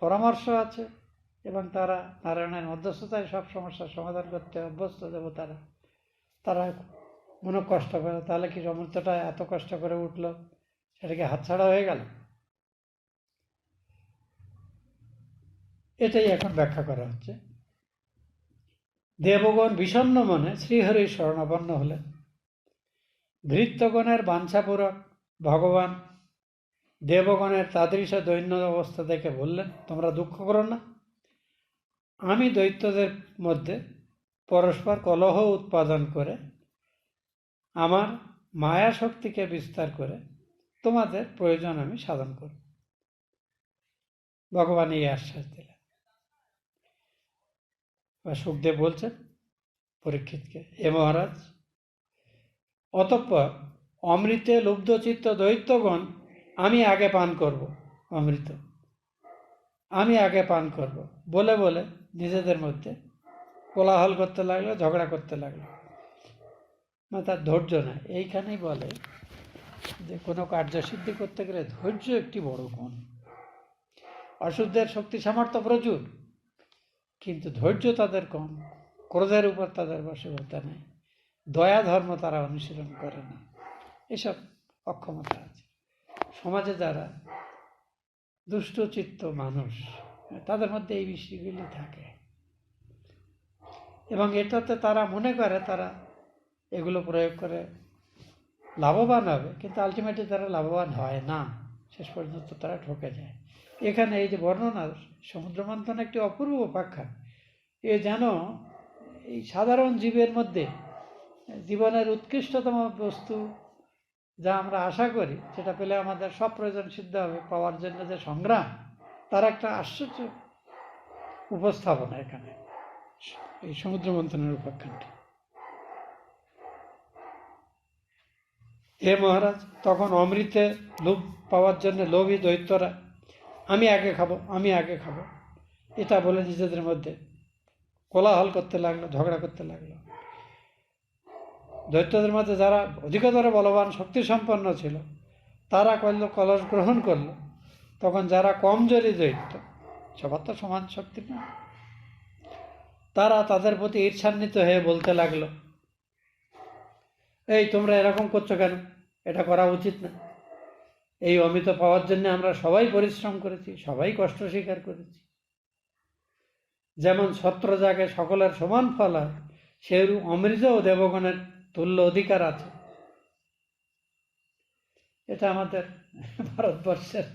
পরামর্শ আছে এবং তারা নারায়ণের মধ্যস্থতায় সব সমস্যার সমাধান করতে অভ্যস্ত দেবতারা, তারা মনে কষ্ট করে, তাহলে কি অমৃতটা এত কষ্ট করে উঠল সেটা কি হাতছাড়া হয়ে গেল? এটাই এখন ব্যাখ্যা করা হচ্ছে। দেবগণ বিষণ্ণ মনে শ্রীহরির শরণাপন্ন হলেন। ভৃত্যগণের বাঞ্ছাপূরক ভগবান দেবগণের তাদৃশ দৈন্য অবস্থা দেখে বললেন, তোমরা দুঃখ করো না, আমি দৈত্যদের মধ্যে পরস্পর কলহ উৎপাদন করে আমার মায়া শক্তিকে বিস্তার করে তোমাদের প্রয়োজন আমি সাধন করব। ভগবান এই আশ্বাস দিলেন। সুখদেব বলছেন পরীক্ষিতকে, হে মহারাজ, অতঃপর অমৃতে লুব্ধচিত্ত দৈত্যগণ আমি আগে পান করব, অমৃত আমি আগে পান করব বলে বলে নিজেদের মধ্যে কোলাহল করতে লাগলো, ঝগড়া করতে লাগলো। না, তার ধৈর্য না। এইখানেই বলে যে কোনো কার্যসিদ্ধি করতে গেলে ধৈর্য একটি বড় গুণ। অসুরদের শক্তি সামর্থ্য প্রচুর, কিন্তু ধৈর্য তাদের কম, ক্রোধের উপর তাদের বশীভূতা নেই, দয়া ধর্ম তারা অনুশীলন করে না, এসব অক্ষমতা আছে। সমাজে যারা দুষ্টচিত্ত মানুষ, তাদের মধ্যে এই বিষয়গুলি থাকে এবং এটাতে তারা মনে করে তারা এগুলো প্রয়োগ করে লাভবান হবে, কিন্তু আলটিমেটলি তারা লাভবান হয় না, শেষ পর্যন্ত তারা ঠকে যায়। এখানে এই যে বর্ণনা, সমুদ্র মন্থন একটি অপূর্ব উপাখ্যান। এ যেন এই সাধারণ জীবের মধ্যে জীবনের উৎকৃষ্টতম বস্তু যা আমরা আশা করি সেটা পেলে আমাদের সব প্রয়োজন সিদ্ধ হবে, পাওয়ার জন্য যে সংগ্রাম, তার একটা আশ্চর্য উপস্থাপনা এখানে এই সমুদ্র মন্থনের উপাখ্যানটি। হে মহারাজ, তখন অমৃতে লোভ পাওয়ার জন্য লোভী দৈত্যরা আমি আগে খাবো, আমি আগে খাবো এটা বলে নিজেদের মধ্যে কোলাহল করতে লাগলো, ঝগড়া করতে লাগলো। দৈত্যদের মধ্যে যারা অধিকতর বলবান শক্তি সম্পন্ন ছিল তারা কলস গ্রহণ করলো। তখন যারা কমজোরি দৈত্য, সবার তো সমান শক্তি না, তারা তাদের প্রতি ঈর্ষান্বিত হয়ে বলতে লাগলো, এই তোমরা এরকম করছো কেন, এটা করা উচিত না। এই অমৃত পাওয়ার জন্য আমরা সবাই পরিশ্রম করেছি, সবাই কষ্ট স্বীকার করেছি। যেমন ছত্রযাগে সকলের সমান ফল হয়, সেরূপ অমৃত ও দেবগণের তুল্য অধিকার আছে। এটা আমাদের ভারতবর্ষের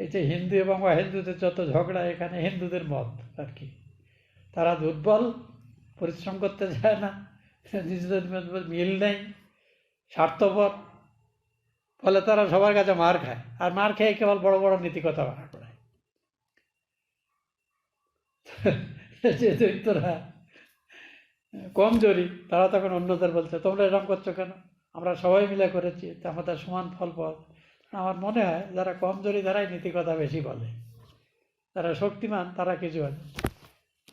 এই যে হিন্দু এবং অহিন্দুদের যত ঝগড়া, এখানে হিন্দুদের মত আর কি। তারা দুর্বল, পরিশ্রম করতে চায় না, নিজেদের মধ্যে মিল নেই, স্বার্থপর, ফলে তারা সবার কাছে মার খায়, আর মার খেয়ে কেবল বড় বড় নীতিকথা বানা করে। যে দৈত্যরা কমজোরি, তারা তখন অন্যদের বলছে, তোমরা এরকম করছো কেন, আমরা সবাই মিলে করেছি, আমাদের সমান ফল পাওয়া। আমার মনে হয় যারা কমজোরি তারাই নীতিকথা বেশি বলে, যারা শক্তিমান তারা কিছু হয়।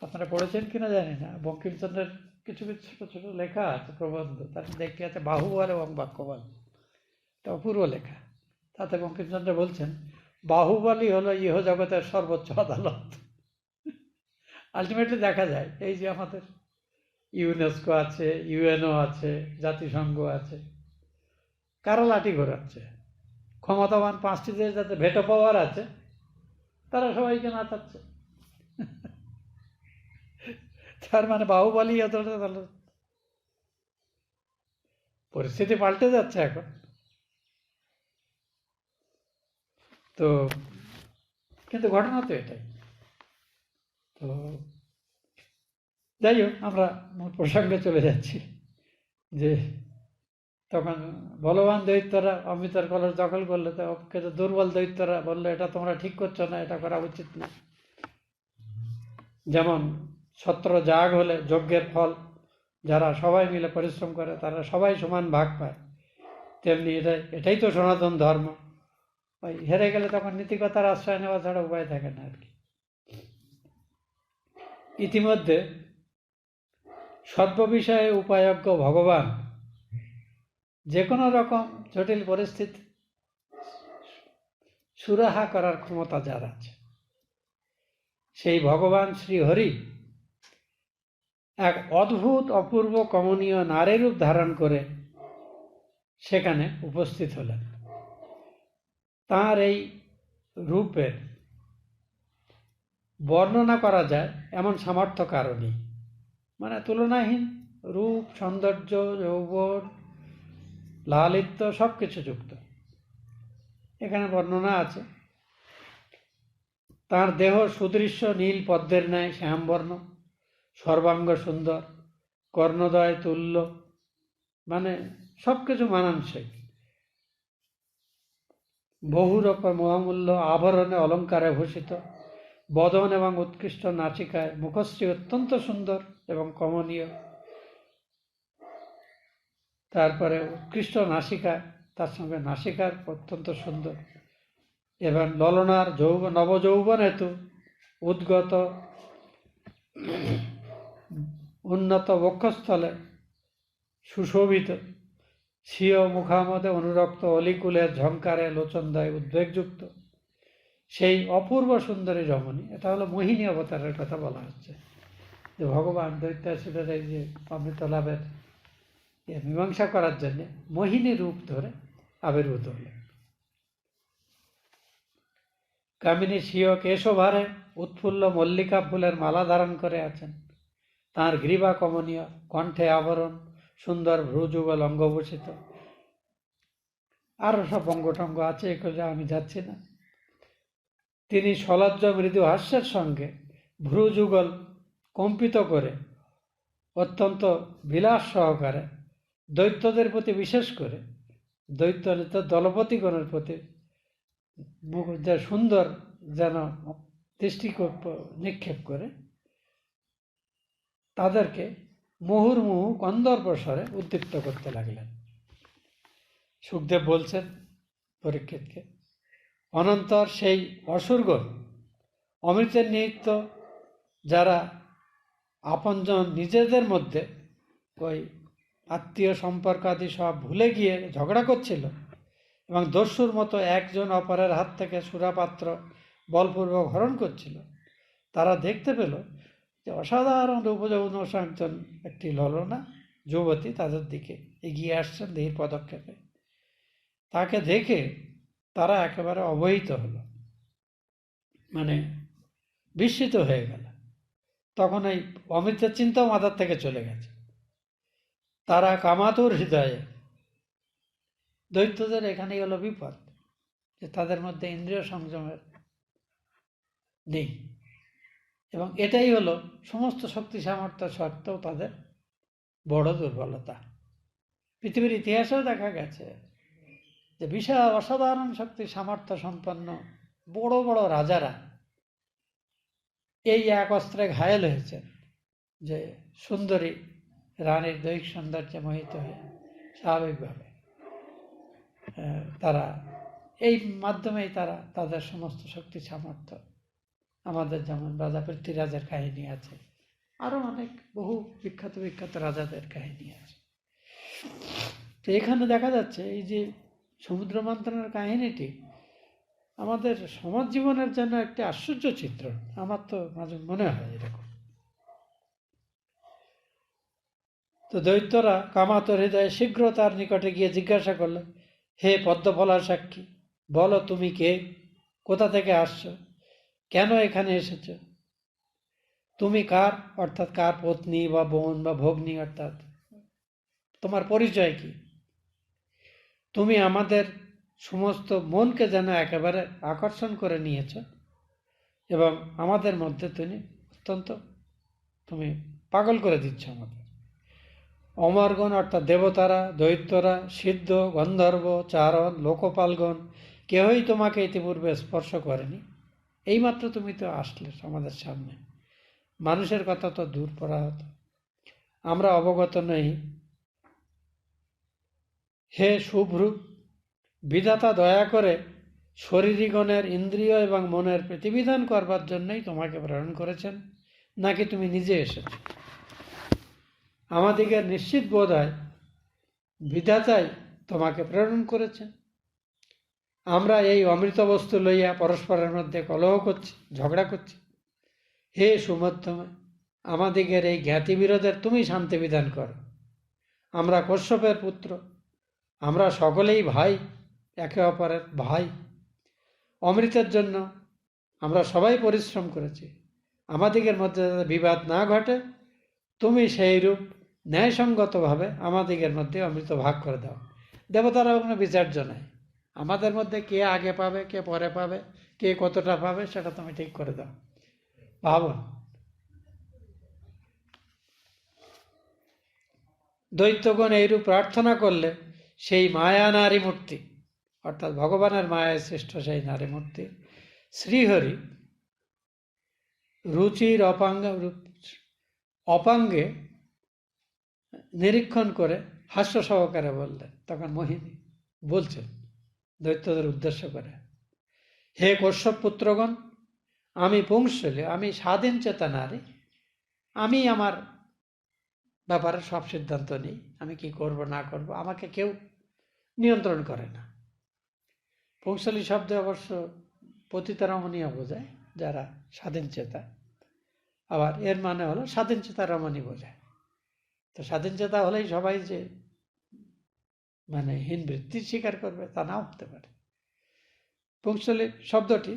আপনারা পড়েছেন কিনা জানি না, বঙ্কিমচন্দ্রের কিছু কিছু ছোট ছোট লেখা আছে, প্রবন্ধ, তার দেখতে আছে বাহুবল এবং বাক্যবল, এটা অপূর্ব লেখা। তাতে বঙ্কিমচন্দ্র বলছেন, বাহুবলই হলো ইহ জগতের সর্বোচ্চ আদালত। আলটিমেটলি দেখা যায় এই যে আমাদের ইউনেস্কো আছে, ইউএনও আছে, জাতিসংঘ আছে, কারা লাঠি ঘোরাচ্ছে? ক্ষমতাবান 5টি দেশ যাতে ভেটো পাওয়ার আছে, তারা সবাইকে নাচাচ্ছে। তার মানে বাহুবলী আদালত। পরিস্থিতি পাল্টে যাচ্ছে এখন। তো কিন্তু ঘটনা তো এটাই। তো যাই হোক, আমরা প্রসঙ্গে চলে যাচ্ছি যে তখন বলবান দৈত্যরা অমৃতের কলস দখল করলো, তো দুর্বল দৈত্যরা বললো, এটা তোমরা ঠিক করছো না, এটা করা উচিত না। যেমন ছত্র যাগ হলে যজ্ঞের ফল যারা সবাই মিলে পরিশ্রম করে তারা সবাই সমান ভাগ পায়, তেমনি এটাই তো সনাতন ধর্ম। ওই হেরে গেলে তখন নীতিকতার আশ্রয় নেওয়া ছাড়া উপায় থাকে না আর কি। ইতিমধ্যে সর্ববিষয়ে উপায়জ্ঞ ভগবান যে কোনো রকম জটিল পরিস্থিতি সুরাহা করার ক্ষমতা যার আছে, সেই ভগবান শ্রীহরি এক অদ্ভুত অপূর্ব কমনীয় নারী রূপ ধারণ করে সেখানে উপস্থিত হলেন। তাঁর এই রূপের বর্ণনা করা যায় এমন সামর্থ্য কারণেই, মানে তুলনাহীন রূপ, সৌন্দর্য, যৌবন, লালিত্য সব কিছু যুক্ত। এখানে বর্ণনা আছে, তাঁর দেহ সুদৃশ্য নীল পদ্মের ন্যায় শ্যামবর্ণ, সর্বাঙ্গ সুন্দর, কর্ণদয় তুল্য, মানে সব কিছু মানানসই, বহুরূপে মহামূল্য আভরণে অলঙ্কারে ভূষিত, বদন এবং উৎকৃষ্ট নাচিকায়, মুখশ্রী অত্যন্ত সুন্দর এবং কমনীয়, তারপরে উৎকৃষ্ট নাসিকা, তার সঙ্গে নাসিকার অত্যন্ত সুন্দর, এবং ললনার নবযৌবন হেতু উদ্গত উন্নত বক্ষস্থলে সুশোভিত, স্বীয় মুখামদে অনুরক্ত অলিকুলের ঝঙ্কারে লোচনদয় উদ্বেগযুক্ত সেই অপূর্ব সুন্দরী রমণী। এটা হলো মোহিনী অবতারের কথা বলা হচ্ছে, যে ভগবান দৈত্যাসুরের এই যে অমৃত লাভের মীমাংসা করার জন্য মোহিনী রূপ ধরে আবির্ভূত হলেন। কামিনী স্বীয় কেশভারে উৎফুল্ল মল্লিকা ফুলের মালা ধারণ করে আছেন, তাঁর গ্রীবা কমনীয়, কণ্ঠে আভরণ, সুন্দর ভ্রুযুগল অঙ্গভূষিত, আরও সব অঙ্গটঙ্গ আছে, এগুলো আমি যাচ্ছি না। তিনি সলজ্জ মৃদু হাস্যের সঙ্গে ভ্রুযুগল কম্পিত করে অত্যন্ত বিলাস সহকারে দৈত্যদের প্রতি, বিশেষ করে দৈত্য দলপতিগণের প্রতি যে সুন্দর যেন দৃষ্টি নিক্ষেপ করে তাদেরকে মুহুর্মুহু কন্দর্প স্বরে উদ্দীপ্ত করতে লাগলেন। সুখদেব বলছেন পরীক্ষিতকে, অনন্তর সেই অসুরগণ অমৃতের নিমিত্ত যারা আপনজন নিজেদের মধ্যে ওই আত্মীয় সম্পর্ক আদি সব ভুলে গিয়ে ঝগড়া করছিল এবং দস্যুর মতো একজন অপরের হাত থেকে সুরাপাত্র বলপূর্বক হরণ করছিল, তারা দেখতে পেল যে অসাধারণ রূপযৌবন একটি ললনা যুবতী তাদের দিকে এগিয়ে আসছেন ধীর পদক্ষেপে। তাকে দেখে তারা একেবারে অবহিত হলো, মানে বিস্মিত হয়ে গেল। তখন এই অমৃতের চিন্তাও মাথার থেকে চলে গেছে। তারা কামাতুর হৃদয়ে, দৈত্যদের এখানেই হলো বিপদ, যে তাদের মধ্যে ইন্দ্রিয় সংযমের নেই, এবং এটাই হলো সমস্ত শক্তি সামর্থ্য সত্ত্বেও তাদের বড় দুর্বলতা। পৃথিবীর ইতিহাসেও দেখা গেছে যে বিশাল অসাধারণ শক্তি সামর্থ্য সম্পন্ন বড় বড় রাজারা এই এক অস্ত্রে ঘায়েল হয়েছে, যে সুন্দরী রানীর দৈহিক সৌন্দর্যে মোহিত হয়ে স্বাভাবিকভাবে তারা এই মাধ্যমেই তারা তাদের সমস্ত শক্তি সামর্থ্য, আমাদের যেমন রাজা পৃথ্বীরাজের কাহিনী আছে, আরও অনেক বহু বিখ্যাত বিখ্যাত রাজাদের কাহিনী আছে। তো এখানে দেখা যাচ্ছে এই যে সমুদ্র মন্থনের কাহিনীটি আমাদের সমাজ জীবনের জন্য একটি আশ্চর্য চিত্রণ, আমার তো মাঝে মনে হয় এরকম। তো দৈত্যরা কামাতুর হৃদয়ে শীঘ্র তার নিকটে গিয়ে জিজ্ঞাসা করল, হে পদ্মফলার সাক্ষী, বলো তুমি কে, কোথা থেকে আসছো, কেন এখানে এসেছ, তুমি কার, অর্থাৎ কার পত্নী বা বোন বা ভগ্নী, অর্থাৎ তোমার পরিচয় কি, তুমি আমাদের সমস্ত মনকে যেন একেবারে আকর্ষণ করে নিয়েছ এবং আমাদের মধ্যে তুমি পাগল করে দিচ্ছ আমাদের। অমরগণ অর্থাৎ দেবতারা, দৈত্যরা, সিদ্ধ, গন্ধর্ব, চারণ, লোকপালগণ কেউই তোমাকে ইতিপূর্বে স্পর্শ করেনি, এইমাত্র তুমি তো আসলে আমাদের সামনে। মানুষের কথা তো দূর করা হতো, আমরা অবগত নই। হে শুভ্রু, বিধাতা দয়া করে শরীরগণের ইন্দ্রিয় এবং মনের প্রতিবিধান করবার জন্যই তোমাকে প্রেরণ করেছেন, নাকি তুমি নিজে এসেছ? আমাদিকে নিশ্চিত বোধ হয় বিধাতাই তোমাকে প্রেরণ করেছেন। আমরা এই অমৃত বস্তু লইয়া পরস্পরের মধ্যে কলহ করছি, ঝগড়া করছি। হে সুমধ্যমে, আমাদিগের এই জ্ঞাতি বিরোধের তুমি শান্তি বিধান করো। আমরা কশ্যপের পুত্র, আমরা সকলেই ভাই, একে অপরের ভাই। অমৃতের জন্য আমরা সবাই পরিশ্রম করেছি। আমাদিগের মধ্যে যাতে বিবাদ না ঘটে, তুমি সেই রূপ ন্যায়সঙ্গতভাবে আমাদিগের মধ্যে অমৃত ভাগ করে দাও। দেবতারা কোনো বিচার্য নাই, আমাদের মধ্যে কে আগে পাবে, কে পরে পাবে, কে কতটা পাবে, সেটা তুমি ঠিক করে দাও। ভাবুন, দৈত্যগণ এইরূপ প্রার্থনা করলে সেই মায়া নারী মূর্তি, অর্থাৎ ভগবানের মায়ায় সৃষ্ট সেই নারী মূর্তি শ্রীহরি রুচির অপাঙ্গে নিরীক্ষণ করে হাস্য সহকারে বললেন। তখন মোহিনী বলছেন দৈত্যদের উদ্দেশ্য করে, হে কশ্যপ পুত্রগণ, আমি পুংশলী, আমি স্বাধীন চেতা নারী, আমি আমার ব্যাপারে সব সিদ্ধান্ত নিই, আমি কি করব না করব আমাকে কেউ নিয়ন্ত্রণ করে না। পুংশলী শব্দে অবশ্য পতিতা রমণীও বোঝায়, যারা স্বাধীন চেতা। আবার এর মানে হলো স্বাধীন চেতা রমণী বোঝায়। তো স্বাধীন চেতা হলেই সবাই যে মানে হীন বৃত্তি স্বীকার করবে তা নাও হতে পারে। পুংশলী শব্দটি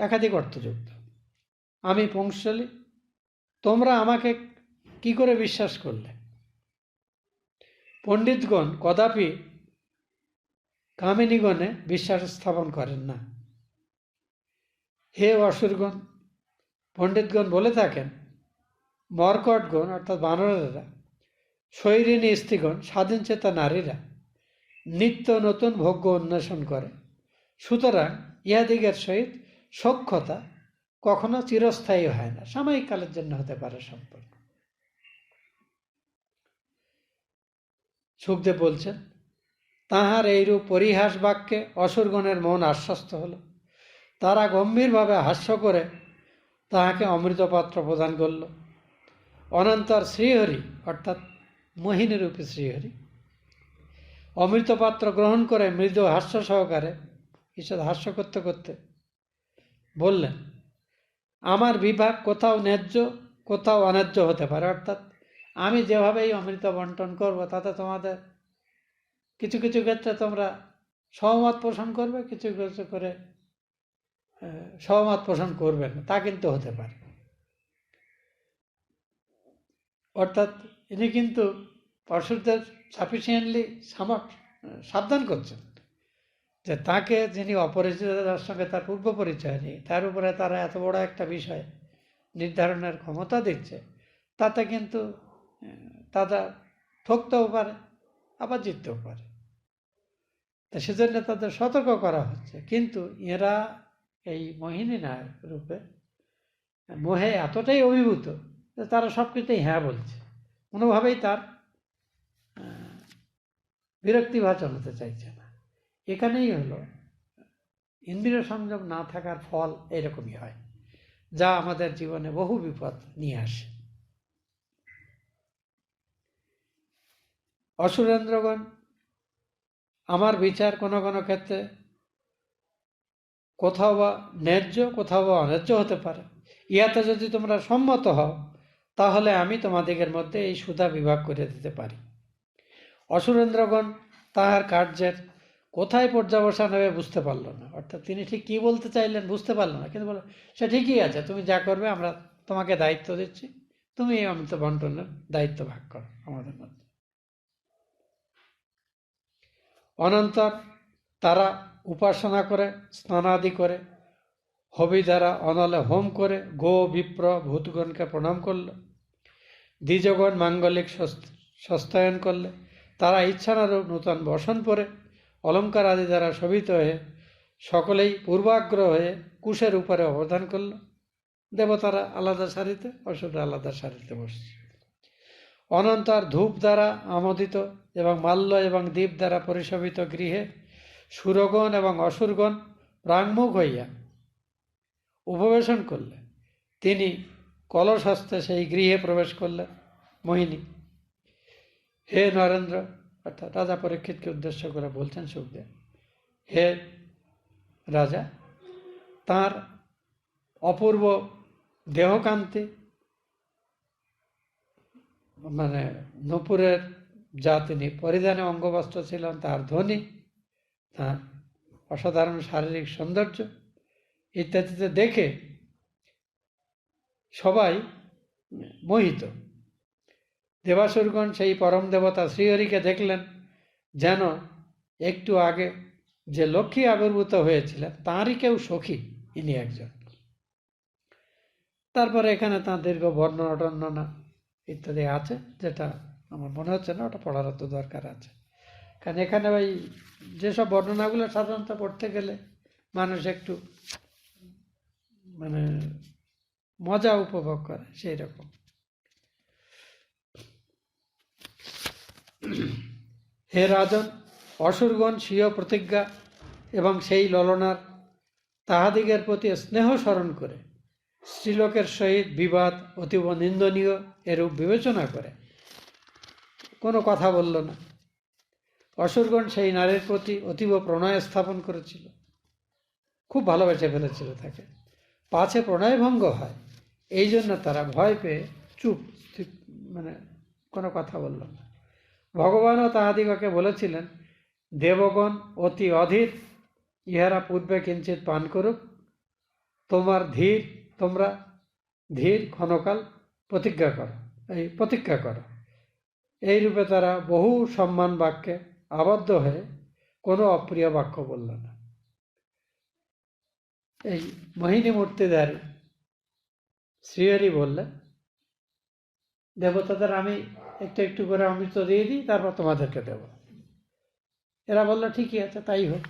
একাধিক অর্থযুক্ত। আমি পুংশলী, তোমরা আমাকে কি করে বিশ্বাস করলে? পণ্ডিতগণ কদাপি কামিনীগণে বিশ্বাস স্থাপন করেন না। হে অসুরগণ, পণ্ডিতগণ বলে থাকেন মর্কটগণ অর্থাৎ বানরেরা, শৈরিণী স্ত্রীগণ, স্বাধীন চেতা নারীরা নিত্য নতুন ভোগ্য অন্বেষণ করে, সুতরাং ইহাদিগের সহিত সখ্যতা কখনো চিরস্থায়ী হয় না, সাময়িক কালের জন্য হতে পারে সম্পর্ক। সুখদেব বলছেন, তাহার এইরূপ পরিহাস বাক্যে অসুরগণের মন আশ্বস্ত হল। তারা গম্ভীরভাবে হাস্য করে তাহাকে অমৃতপাত্র প্রদান করল। অনন্তর শ্রীহরি অর্থাৎ মোহিনীরূপী শ্রীহরি অমৃতপাত্র গ্রহণ করে মৃদু হাস্য সহকারে, ঈষৎ হাস্য করতে করতে বললেন, আমার বিভাগ কোথাও ন্যায্য কোথাও অন্যায্য হতে পারে, অর্থাৎ আমি যেভাবেই অমৃত বন্টন করব তাতে তোমাদের কিছু কিছু ক্ষেত্রে তোমরা সহমত পোষণ করবে, কিছু কিছু করে সহমত পোষণ করবে না, তা কিন্তু হতে পারে। অর্থাৎ ইনি কিন্তু অসুরদের সাফিসিয়েন্টলি সাবধান করছেন যে তাকে যিনি অপরিচিত, তার সঙ্গে তার পূর্ব পরিচয় নেই, তার উপরে তারা এত বড় একটা বিষয় নির্ধারণের ক্ষমতা দিচ্ছে, তাতে কিন্তু তারা ঠকতেও পারে আবার জিততেও পারে। তা সেজন্য তাদের সতর্ক করা হচ্ছে। কিন্তু এরা এই মোহিনী নায়ক রূপে মোহে এতটাই অভিভূত যে তারা সব কিছুতেই হ্যাঁ বলছে, কোনোভাবেই তার বিরক্তিভাজন হতে চাইছে না। এখানেই হলো ইন্দ্রিয় সংযম না থাকার ফল এরকমই হয়, যা আমাদের জীবনে বহু বিপদ নিয়ে আসে। অসুরেন্দ্রগণ, আমার বিচার কোনো কোনো ক্ষেত্রে কোথাও বা ন্যায্য কোথাও বা অন্যায্য হতে পারে। ইহাতে যদি তোমরা সম্মত হও তাহলে আমি তোমাদিগের মধ্যে এই সুধা বিভাগ করে দিতে পারি। অসুরেন্দ্রগণ তাহার কার্যের কোথায় পর্যাবসান হবে বুঝতে পারল না, অর্থাৎ তিনি ঠিক কী বলতে চাইলেন বুঝতে পারল না, কিন্তু বলল সে ঠিকই আছে, তুমি যা করবে আমরা তোমাকে দায়িত্ব দিচ্ছি, তুমি এই অমৃত বন্টনের দায়িত্ব ভাগ করো আমাদের মধ্যে। অনন্তর তারা উপাসনা করে, স্নানাদি করে, হবি দ্বারা অনলে হোম করে গো বিপ্র ভূতগণকে প্রণাম করল। দ্বিজগণ মাঙ্গলিক সস্তায়ন করলে, তারা ইচ্ছানুরূপ নূতন বসন পরে অলঙ্কার আদি দ্বারা শোভিত হয়ে সকলেই পূর্বাগ্রহ হয়ে কুশের উপরে অবদান করল। দেবতারা আলাদা সারিতে, অসুররা আলাদা সারিতে বসছে। অনন্তর ধূপ দ্বারা আমোদিত এবং মাল্য এবং দীপ দ্বারা পরিশোভিত গৃহে সুরগণ এবং অসুরগণ প্রাঙ্গমুখ হইয়া উপবেশন করলে তিনি কলস হস্তে সেই গৃহে প্রবেশ করলেন। মোহিনী, হে নরেন্দ্র, অর্থাৎ রাজা পরীক্ষিতকে উদ্দেশ্য করে বলছেন সুখদেব, হে রাজা, তার অপূর্ব দেহকান্তি, মানে নূপুরের যা তিনি পরিধানে অঙ্গবস্ত্র ছিলেন, তার ধ্বনি, তার অসাধারণ শারীরিক সৌন্দর্য ইত্যাদিতে দেখে সবাই মোহিত। দেবাসুরগণ সেই পরম দেবতা শ্রীহরিকে দেখলেন যেন একটু আগে যে লক্ষ্মী আবির্ভূত হয়েছিলেন তাঁরই কেউ সখী, ইনি একজন। তারপরে এখানে তাঁর দীর্ঘ বর্ণনা ইত্যাদি আছে, যেটা আমার মনে হচ্ছে না ওটা পড়ারও তো দরকার আছে, কারণ এখানে ওই যেসব বর্ণনাগুলো সাধারণত পড়তে গেলে মানুষ একটু মানে মজা উপভোগ করে, সেই রকম। হে রাজন, অসুরগণ স্বীয় প্রতিজ্ঞা এবং সেই ললনার তাহাদিগের প্রতি স্নেহ স্মরণ করে স্ত্রীলোকের সহিত বিবাদ অতীব নিন্দনীয় এরূপ বিবেচনা করে কোনো কথা বলল না। অসুরগণ সেই নারীর প্রতি অতীব প্রণয় স্থাপন করেছিল, খুব ভালোবেসে ফেলেছিল তাকে, পাছে প্রণয়ভঙ্গ হয় এই জন্য তারা ভয় পেয়ে চুপ, মানে কোনো কথা বলল না। ভগবানও তাহাদিগকে বলেছিলেন, দেবগণ অতি অধীর, ইহারা পূর্বে কিঞ্চিত পান করুক, তোমরা ধীর ক্ষণকাল প্রতীক্ষা করো। এইরূপে তারা বহু সম্মান বাক্যে আবদ্ধ হয়ে কোনো অপ্রিয় বাক্য বলল না। এই মোহিনী মূর্তিধারী শ্রীহরি বললেন, দেবতাদের আমি একটু একটু করে অমৃত দিয়ে দিই, তারপর তোমাদেরকে দেব। এরা বলল, ঠিকই আছে, তাই হোক,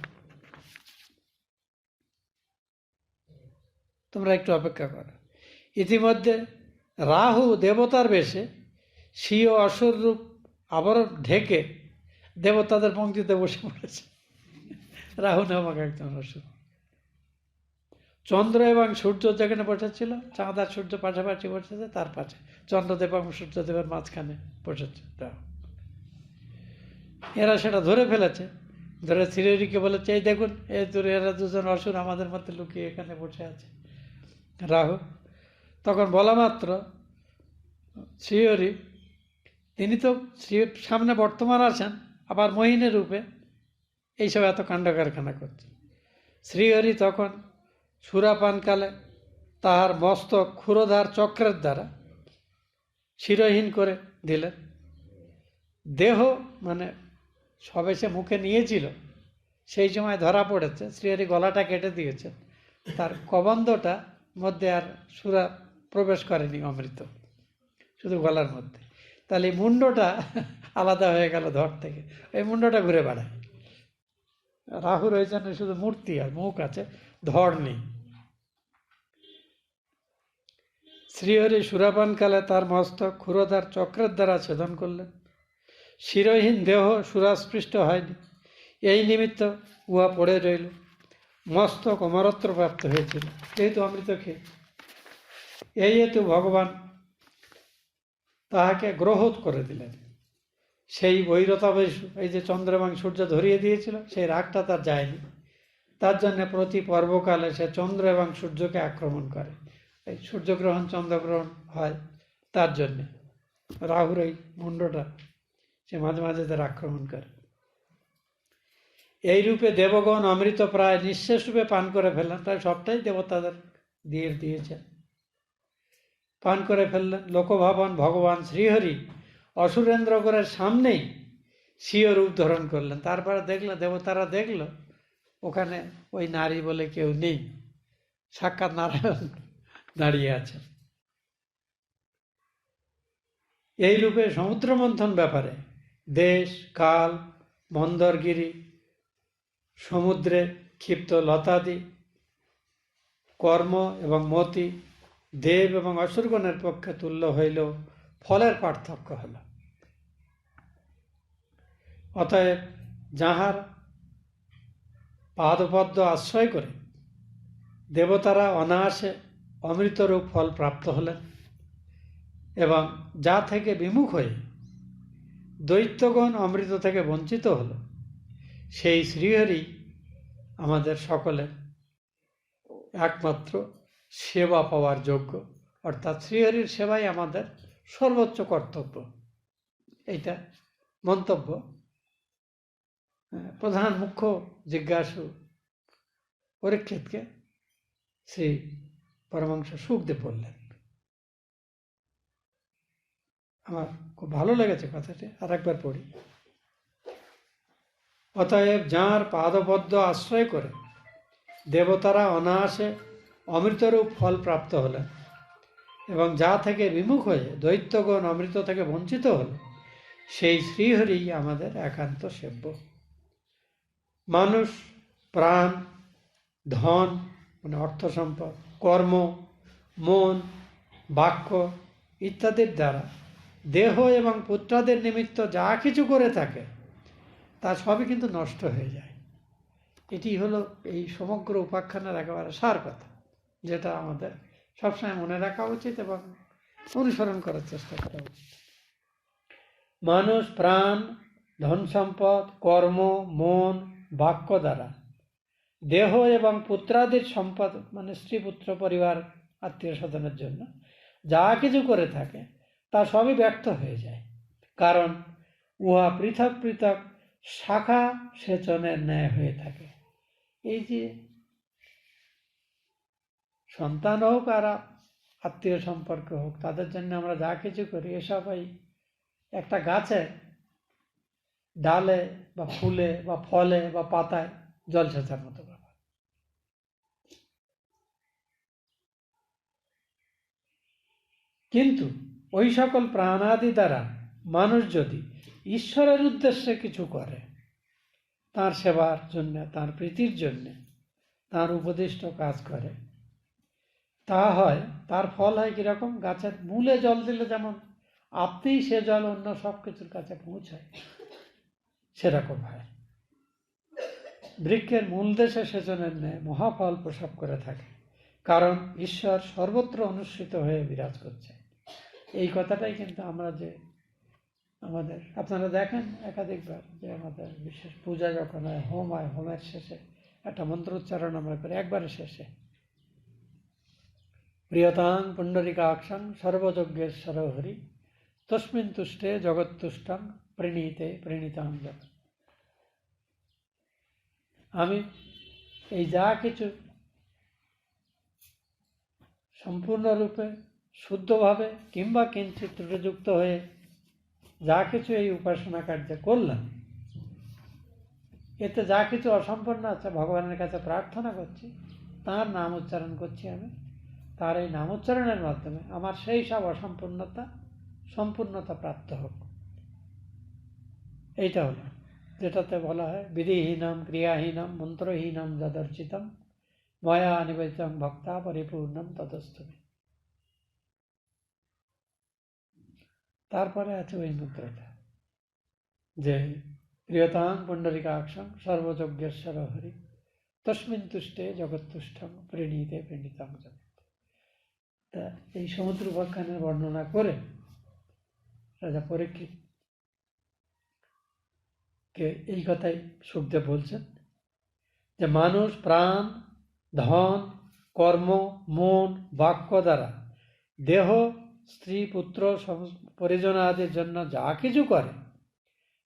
তোমরা একটু অপেক্ষা করো। ইতিমধ্যে রাহু দেবতার বেশে স্বীয় অসুর রূপ আবরণ ঢেকে দেবতাদের পঙ্ক্তিতে বসে পড়েছে। রাহু নামক একজন অসুর। চন্দ্র এবং সূর্য যেখানে বসেছিল, চাঁদ আর সূর্য পাশাপাশি বসেছে, তার পাশে চন্দ্রদেব এবং সূর্যদেবের মাঝখানে বসেছে রাহু। এরা সেটা ধরে ফেলেছে, ধরে শ্রীহরিকে বলেছে, এই দেখুন, এই দূরে এরা দুজন অসুর আমাদের মধ্যে লুকিয়ে এখানে বসে আছে। রাহু তখন বলা মাত্র শ্রীহরি, তিনি তো শ্রীর সামনে বর্তমান আছেন, আবার মোহিনী রূপে এইসব এত কাণ্ড কারখানা করছে। শ্রীহরি তখন সুরাপানকালে তাহার মস্তক ক্ষুরোধার চক্রের দ্বারা শিরহীন করে দিলেন। দেহ মানে সবে সে মুখে নিয়েছিল সেই সময় ধরা পড়েছে, শ্রীহরি গলাটা কেটে দিয়েছেন, তার কবন্ধটা মধ্যে আর সুরা প্রবেশ করেনি, অমৃত শুধু গলার মধ্যে। তাহলে এই মুন্ডটা আলাদা হয়ে গেল ধর থেকে, এই মুন্ডটা ঘুরে বেড়ায়। রাহুর ওই জন্য শুধু মূর্তি আর মুখ আছে, ধড় নেই। শ্রীহরি সুরাপানকালে তার মস্তক ক্ষুরোধার চক্রের দ্বারা ছেদন করলেন। শিরহীন দেহ সুরাস্পৃষ্ট হয়নি, এই নিমিত্ত উহা পড়ে রইল। মস্তক অমরত্ব প্রাপ্ত হয়েছিল, যেহেতু অমৃত খেয়ে। এই হেতু ভগবান তাহাকে গ্রহোধ করে দিলেন। সেই বৈরতাবেশু, এই যে চন্দ্র এবং সূর্য ধরিয়ে দিয়েছিল, সেই রাগটা তার যায়নি। তার জন্য প্রতি পর্বকালে সে চন্দ্র এবং সূর্যকে আক্রমণ করে। এই সূর্যগ্রহণ চন্দ্রগ্রহণ হয়, তার জন্যে রাহুর এই মুন্ডটা সে মাঝে মাঝে তার আক্রমণ করে। এই রূপে দেবগণ অমৃত প্রায় নিঃশেষ রূপে পান করে ফেললেন, প্রায় সবটাই দেবতাদের দিয়েছেন, পান করে ফেললেন। লোকভাবন ভগবান শ্রীহরি অসুরেন্দ্রগড়ের সামনেই স্বীয় রূপ ধারণ করলেন। তারপরে দেবতারা দেখল ওখানে ওই নারী বলে কেউ নেই, সাক্ষাৎ নারায়ণ দাঁড়িয়ে আছে। এই রূপে সমুদ্র মন্থন ব্যাপারে দেশ, কাল, মন্দরগিরি, সমুদ্রে ক্ষিপ্ত লতাদি, কর্ম এবং মতি, দেব এবং অসুরগণের পক্ষে তুল্য হইলেও ফলের পার্থক্য হল। অতএব যাহার পাদপদ্ম আশ্রয় করে দেবতারা অনায়াসে অমৃতরূপ ফল প্রাপ্ত হলেন, এবং যা থেকে বিমুখ হয়ে দৈত্যগণ অমৃত থেকে বঞ্চিত হল, সেই শ্রীহরি আমাদের সকলের একমাত্র সেবা পাওয়ার যোগ্য, অর্থাৎ শ্রীহরির সেবাই আমাদের সর্বোচ্চ কর্তব্য। এইটা মন্তব্য প্রধান মুখ্য জিজ্ঞাসু পরীক্ষিতকে শ্রী পরমাংশ সুখদেব বললেন। আমার খুব ভালো লেগেছে কথাটি, আর একবার পড়ি। অতএব যাঁর পাদপদ্ম আশ্রয় করে দেবতারা অনায়াসে অমৃতরূপ ফল প্রাপ্ত হলেন, এবং যা থেকে বিমুখ হয়ে দৈত্যগণ অমৃত থেকে বঞ্চিত হল, সেই শ্রীহরি আমাদের একান্ত সেব্য। মানুষ প্রাণ, ধন মানে অর্থ সম্পদ, কর্ম, মন, বাক্য ইত্যাদির দ্বারা দেহ এবং পুত্রাদের নিমিত্ত যা কিছু করে থাকে তা সবই কিন্তু নষ্ট হয়ে যায়। এটি হলো এই সমগ্র উপাখ্যানের একেবারে সার কথা, যেটা আমাদের সবসময় মনে রাখা উচিত এবং অনুসরণ করার চেষ্টা করা উচিত। মানুষ প্রাণ, ধন সম্পদ, কর্ম, মন, বাক্য দ্বারা দেহ এবং পুত্রাদির সম্পদ মানে স্ত্রী, পুত্র, পরিবার, আত্মীয় স্বজনের জন্য যা কিছু করে থাকে তা সবই ব্যর্থ হয়ে যায়, কারণ উহা পৃথক পৃথক শাখা সেচনের ন্যায় হয়ে থাকে। এই যে সন্তান হোক আর আত্মীয় সম্পর্ক হোক, তাদের জন্য আমরা যা কিছু করি, এসবই একটা গাছে ডালে বা ফুলে বা ফলে বা পাতায় জল সেচার মতো ব্যাপার। কিন্তু ওই সকল প্রাণাদি দ্বারা মানুষ যদি ঈশ্বরের উদ্দেশ্যে কিছু করে, তার সেবার জন্য, তার প্রীতির জন্য, তার উপদিষ্ট কাজ করে, তা হয়, তার ফল হয় কিরকম? গাছের মূলে জল দিলে যেমন আপনিই সে জল অন্য সব কিছুর কাছে পৌঁছায়, সেরকম হয়। বৃক্ষের মূল দেশে সেচনের ন্যায় মহাফল প্রসব করে থাকে, কারণ ঈশ্বর সর্বত্র অনুসৃত হয়ে বিরাজ করছে। এই কথাটাই কিন্তু আমরা যে আমাদের, আপনারা দেখেন একাধিকবার যে আমাদের বিশেষ পূজা যখন হয়, হোম হয়, হোমের শেষে একটা মন্ত্র উচ্চারণ আমরা করি, একবারে শেষে প্রিয়তাং পুণ্ডরিকাক্ষং সর্বযজ্ঞেশ্বর হরি তস্মিন তুষ্টে জগৎতুষ্টং প্রণীতে প্রণীতাং জগৎ। আমি এই যা কিছু সম্পূর্ণরূপে শুদ্ধভাবে কিংবা কিঞ্চিত ত্রুটিযুক্ত হয়ে যা কিছু এই উপাসনা কার্যে করলাম, এতে যা কিছু অসম্পূর্ণ আছে ভগবানের কাছে প্রার্থনা করছি, তার নাম উচ্চারণ করছি আমি, তার এই নাম উচ্চারণের মাধ্যমে আমার সেই সব অসম্পূর্ণতা সম্পূর্ণতা প্রাপ্ত হোক। এইটা হলো যেটাতে বলা হয় বিধিহীনম ক্রিয়াহীনম মন্ত্রহীনম যদর্চিতম ময়া নিবেদিতং ভক্তা পরিপূর্ণম তদস্তমে। তারপরে আছে ওই মন্ত্রটা যে প্রিয়তাং পুণ্ডরিকাক্ষং সর্বযজ্ঞেশ্বর হরি তস্মিন তুষ্টে জগৎতুষ্টং প্রণীতে প্রণীতাং জগৎ। তা এই সমুদ্র উপাখ্যানের বর্ণনা করে রাজা পরীক্ষিত কে এই কথাই সুখদেব বলছেন যে মানুষ প্রাণ, ধন, কর্ম, মন, বাক্য দ্বারা দেহ, স্ত্রী, পুত্র, পরিজন আদির জন্য যা কিছু করে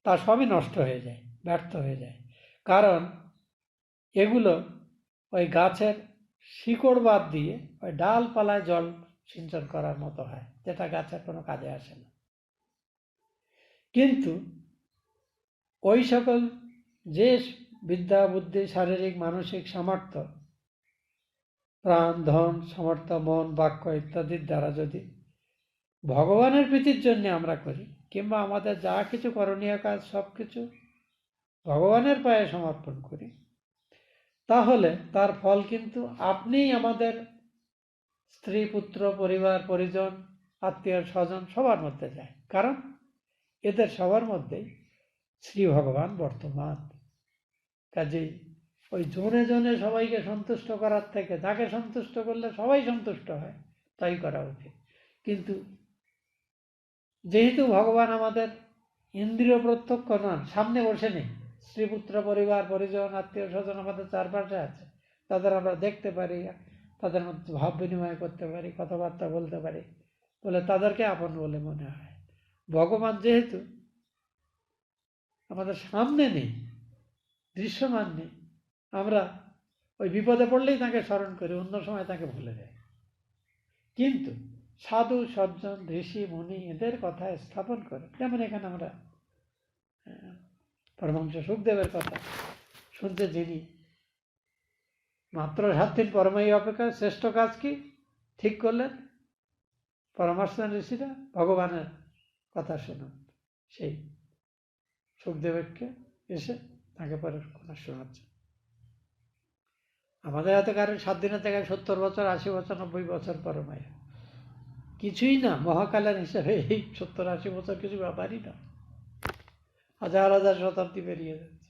তা সবই নষ্ট হয়ে যায়, ব্যর্থ হয়ে যায়, কারণ এগুলো ওই গাছের শিকড় বাদ দিয়ে ওই ডালপালায় জল সিঞ্চন করার মতো হয়, যেটা গাছের কোনো কাজে আসে না। কিন্তু ওই সকল যে বিদ্যা, বুদ্ধি, শারীরিক, মানসিক সামর্থ্য, প্রাণ, ধন, সামর্থ্য, মন, বাক্য ইত্যাদির দ্বারা যদি ভগবানের প্রীতির জন্য আমরা করি, কিংবা আমাদের যা কিছু করণীয় কাজ সব কিছু ভগবানের পায়ে সমর্পণ করি, তাহলে তার ফল কিন্তু আপনিই আমাদের স্ত্রী, পুত্র, পরিবার, পরিজন, আত্মীয় স্বজন সবার মধ্যে যায়, কারণ এদের সবার মধ্যেই শ্রী ভগবান বর্তমান। কাজেই ওই জনে জনে সবাইকে সন্তুষ্ট করার থেকে তাকে সন্তুষ্ট করলে সবাই সন্তুষ্ট হয়, তাই করা উচিত। কিন্তু যেহেতু ভগবান আমাদের ইন্দ্রিয় প্রত্যক্ষ নন, সামনে বসে নেই, স্ত্রী পুত্র পরিবার পরিজন আত্মীয় স্বজন আমাদের চারপাশে আছে, তাদের আমরা দেখতে পারি, তাদের মধ্যে ভাব বিনিময় করতে পারি, কথাবার্তা বলতে পারি, বলে তাদেরকে আপন বলে মনে হয়। ভগবান যেহেতু আমাদের সামনে নেই, দৃশ্যমান নেই, আমরা ওই বিপদে পড়লেই তাকে স্মরণ করি, অন্য সময় তাকে ভুলে যাই। কিন্তু সাধু সজ্জন ঋষি মুনি এদের কথা স্থাপন করে, যেমন এখানে আমরা পরমহংস সুখদেবের কথা শুনতে, যিনি মাত্র 7 দিন পরমায়ী অপেক্ষা শ্রেষ্ঠ কাজ কি ঠিক করলেন, পরামর্শ ঋষিরা ভগবানের কথা শুনুন, সেই সুখদেবকে এসে তাকে পরে কথা শোনাচ্ছে। আমাদের হাতে কারণ 7 দিনের থেকে 70 বছর, 80 বছর, 90 বছর পরমায়ী কিছুই না, মহাকালের হিসাবে এই 70-80 বছর কিছু ব্যাপারই না, হাজার হাজার শতাব্দী পেরিয়ে যাচ্ছে।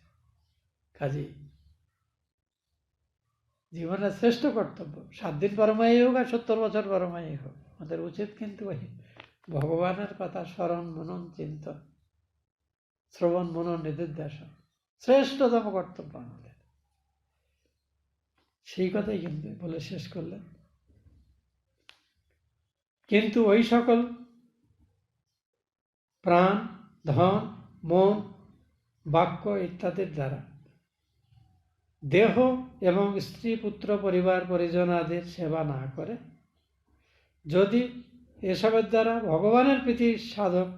কাজেই জীবনের শ্রেষ্ঠ কর্তব্য 7 দিন পরমায়ী হোক আর 70 বছর পরমায়ী হোক, আমাদের উচিত কিন্তু ওই ভগবানের কথা স্মরণ মনন চিন্তন, শ্রবণ মনন নিদিধ্যাসন শ্রেষ্ঠতম কর্তব্য আমাদের। সেই কথাই কিন্তু বলে শেষ করলেন। কিন্তু ওই সকল প্রাণ, ধন, মন, বাক্য ইত্যাদির দ্বারা দেহ এবং স্ত্রী পুত্র পরিবার পরিজন আদির সেবা না করে, যদি এসবের দ্বারা ভগবানের প্রীতির সাধক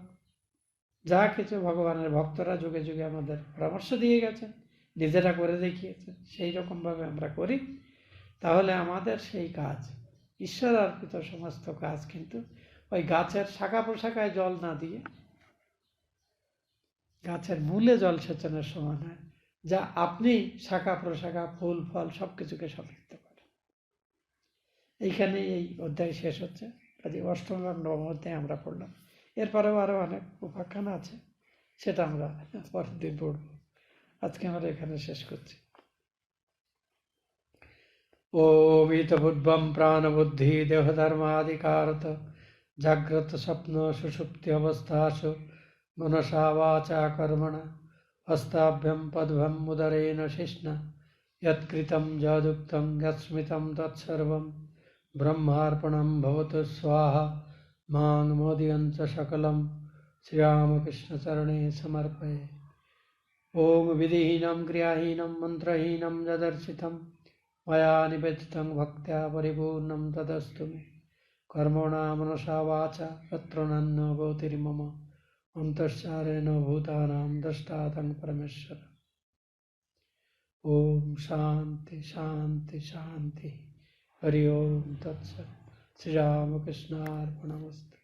যা কিছু ভগবানের ভক্তরা যুগে যুগে আমাদের পরামর্শ দিয়ে গেছেন, নিজেরা করে দেখিয়েছেন, সেই রকমভাবে আমরা করি, তাহলে আমাদের সেই কাজ, ঈশ্বর অর্পিত সমস্ত কাজ কিন্তু ওই গাছের শাখা প্রশাখায় জল না দিয়ে গাছের মূলে জল সেচনের সমান হয়, যা আপনি শাখা প্রশাখা ফুল ফল সব কিছুকে সমৃদ্ধ করে। এইখানে এই অধ্যায় শেষ হচ্ছে। কাজে 8ম এবং 9ম অধ্যায় আমরা পড়লাম। এরপরেও আরও অনেক উপাখ্যান আছে, সেটা আমরা পরের দিন পড়ব। আজকে আমরা এখানে শেষ করছি। ওম ইতবুদ্ধম প্রাণবুদ্ধি দেহধর্মাদিকারত জাগ্রত স্বপ্ন সুষুপ্তি অবস্থাসু মনসা বাচা কর্মণা হস্তাভ্যম পদ্ভম উদরেণ শিষ্ণা যৎকৃতম যদুক্তম যৎস্মৃতম তৎসর্বম ব্রহ্মার্পণম ভবতু স্বাহা মাং মোদয়ঞ্চ সকলম শ্রীরামকৃষ্ণচরণে সমর্পয়ে। ওম বিধিহীনম ক্রিয়াহীনম মন্ত্রহীনম যদর্চিতম ময়া নিবেদিतं ভক্त्या परिपूर्णं तदस्तु मे। कर्मणा मनसा वाचा तत्प्रणन्नो गौतिर्मम अन्तश्चारेण भूतानां द्रष्टातं परमेश्वर। ओम शांति शांति शांति। हरि ओम तत्सत्। श्री रामकृष्णार्पणमस्तु।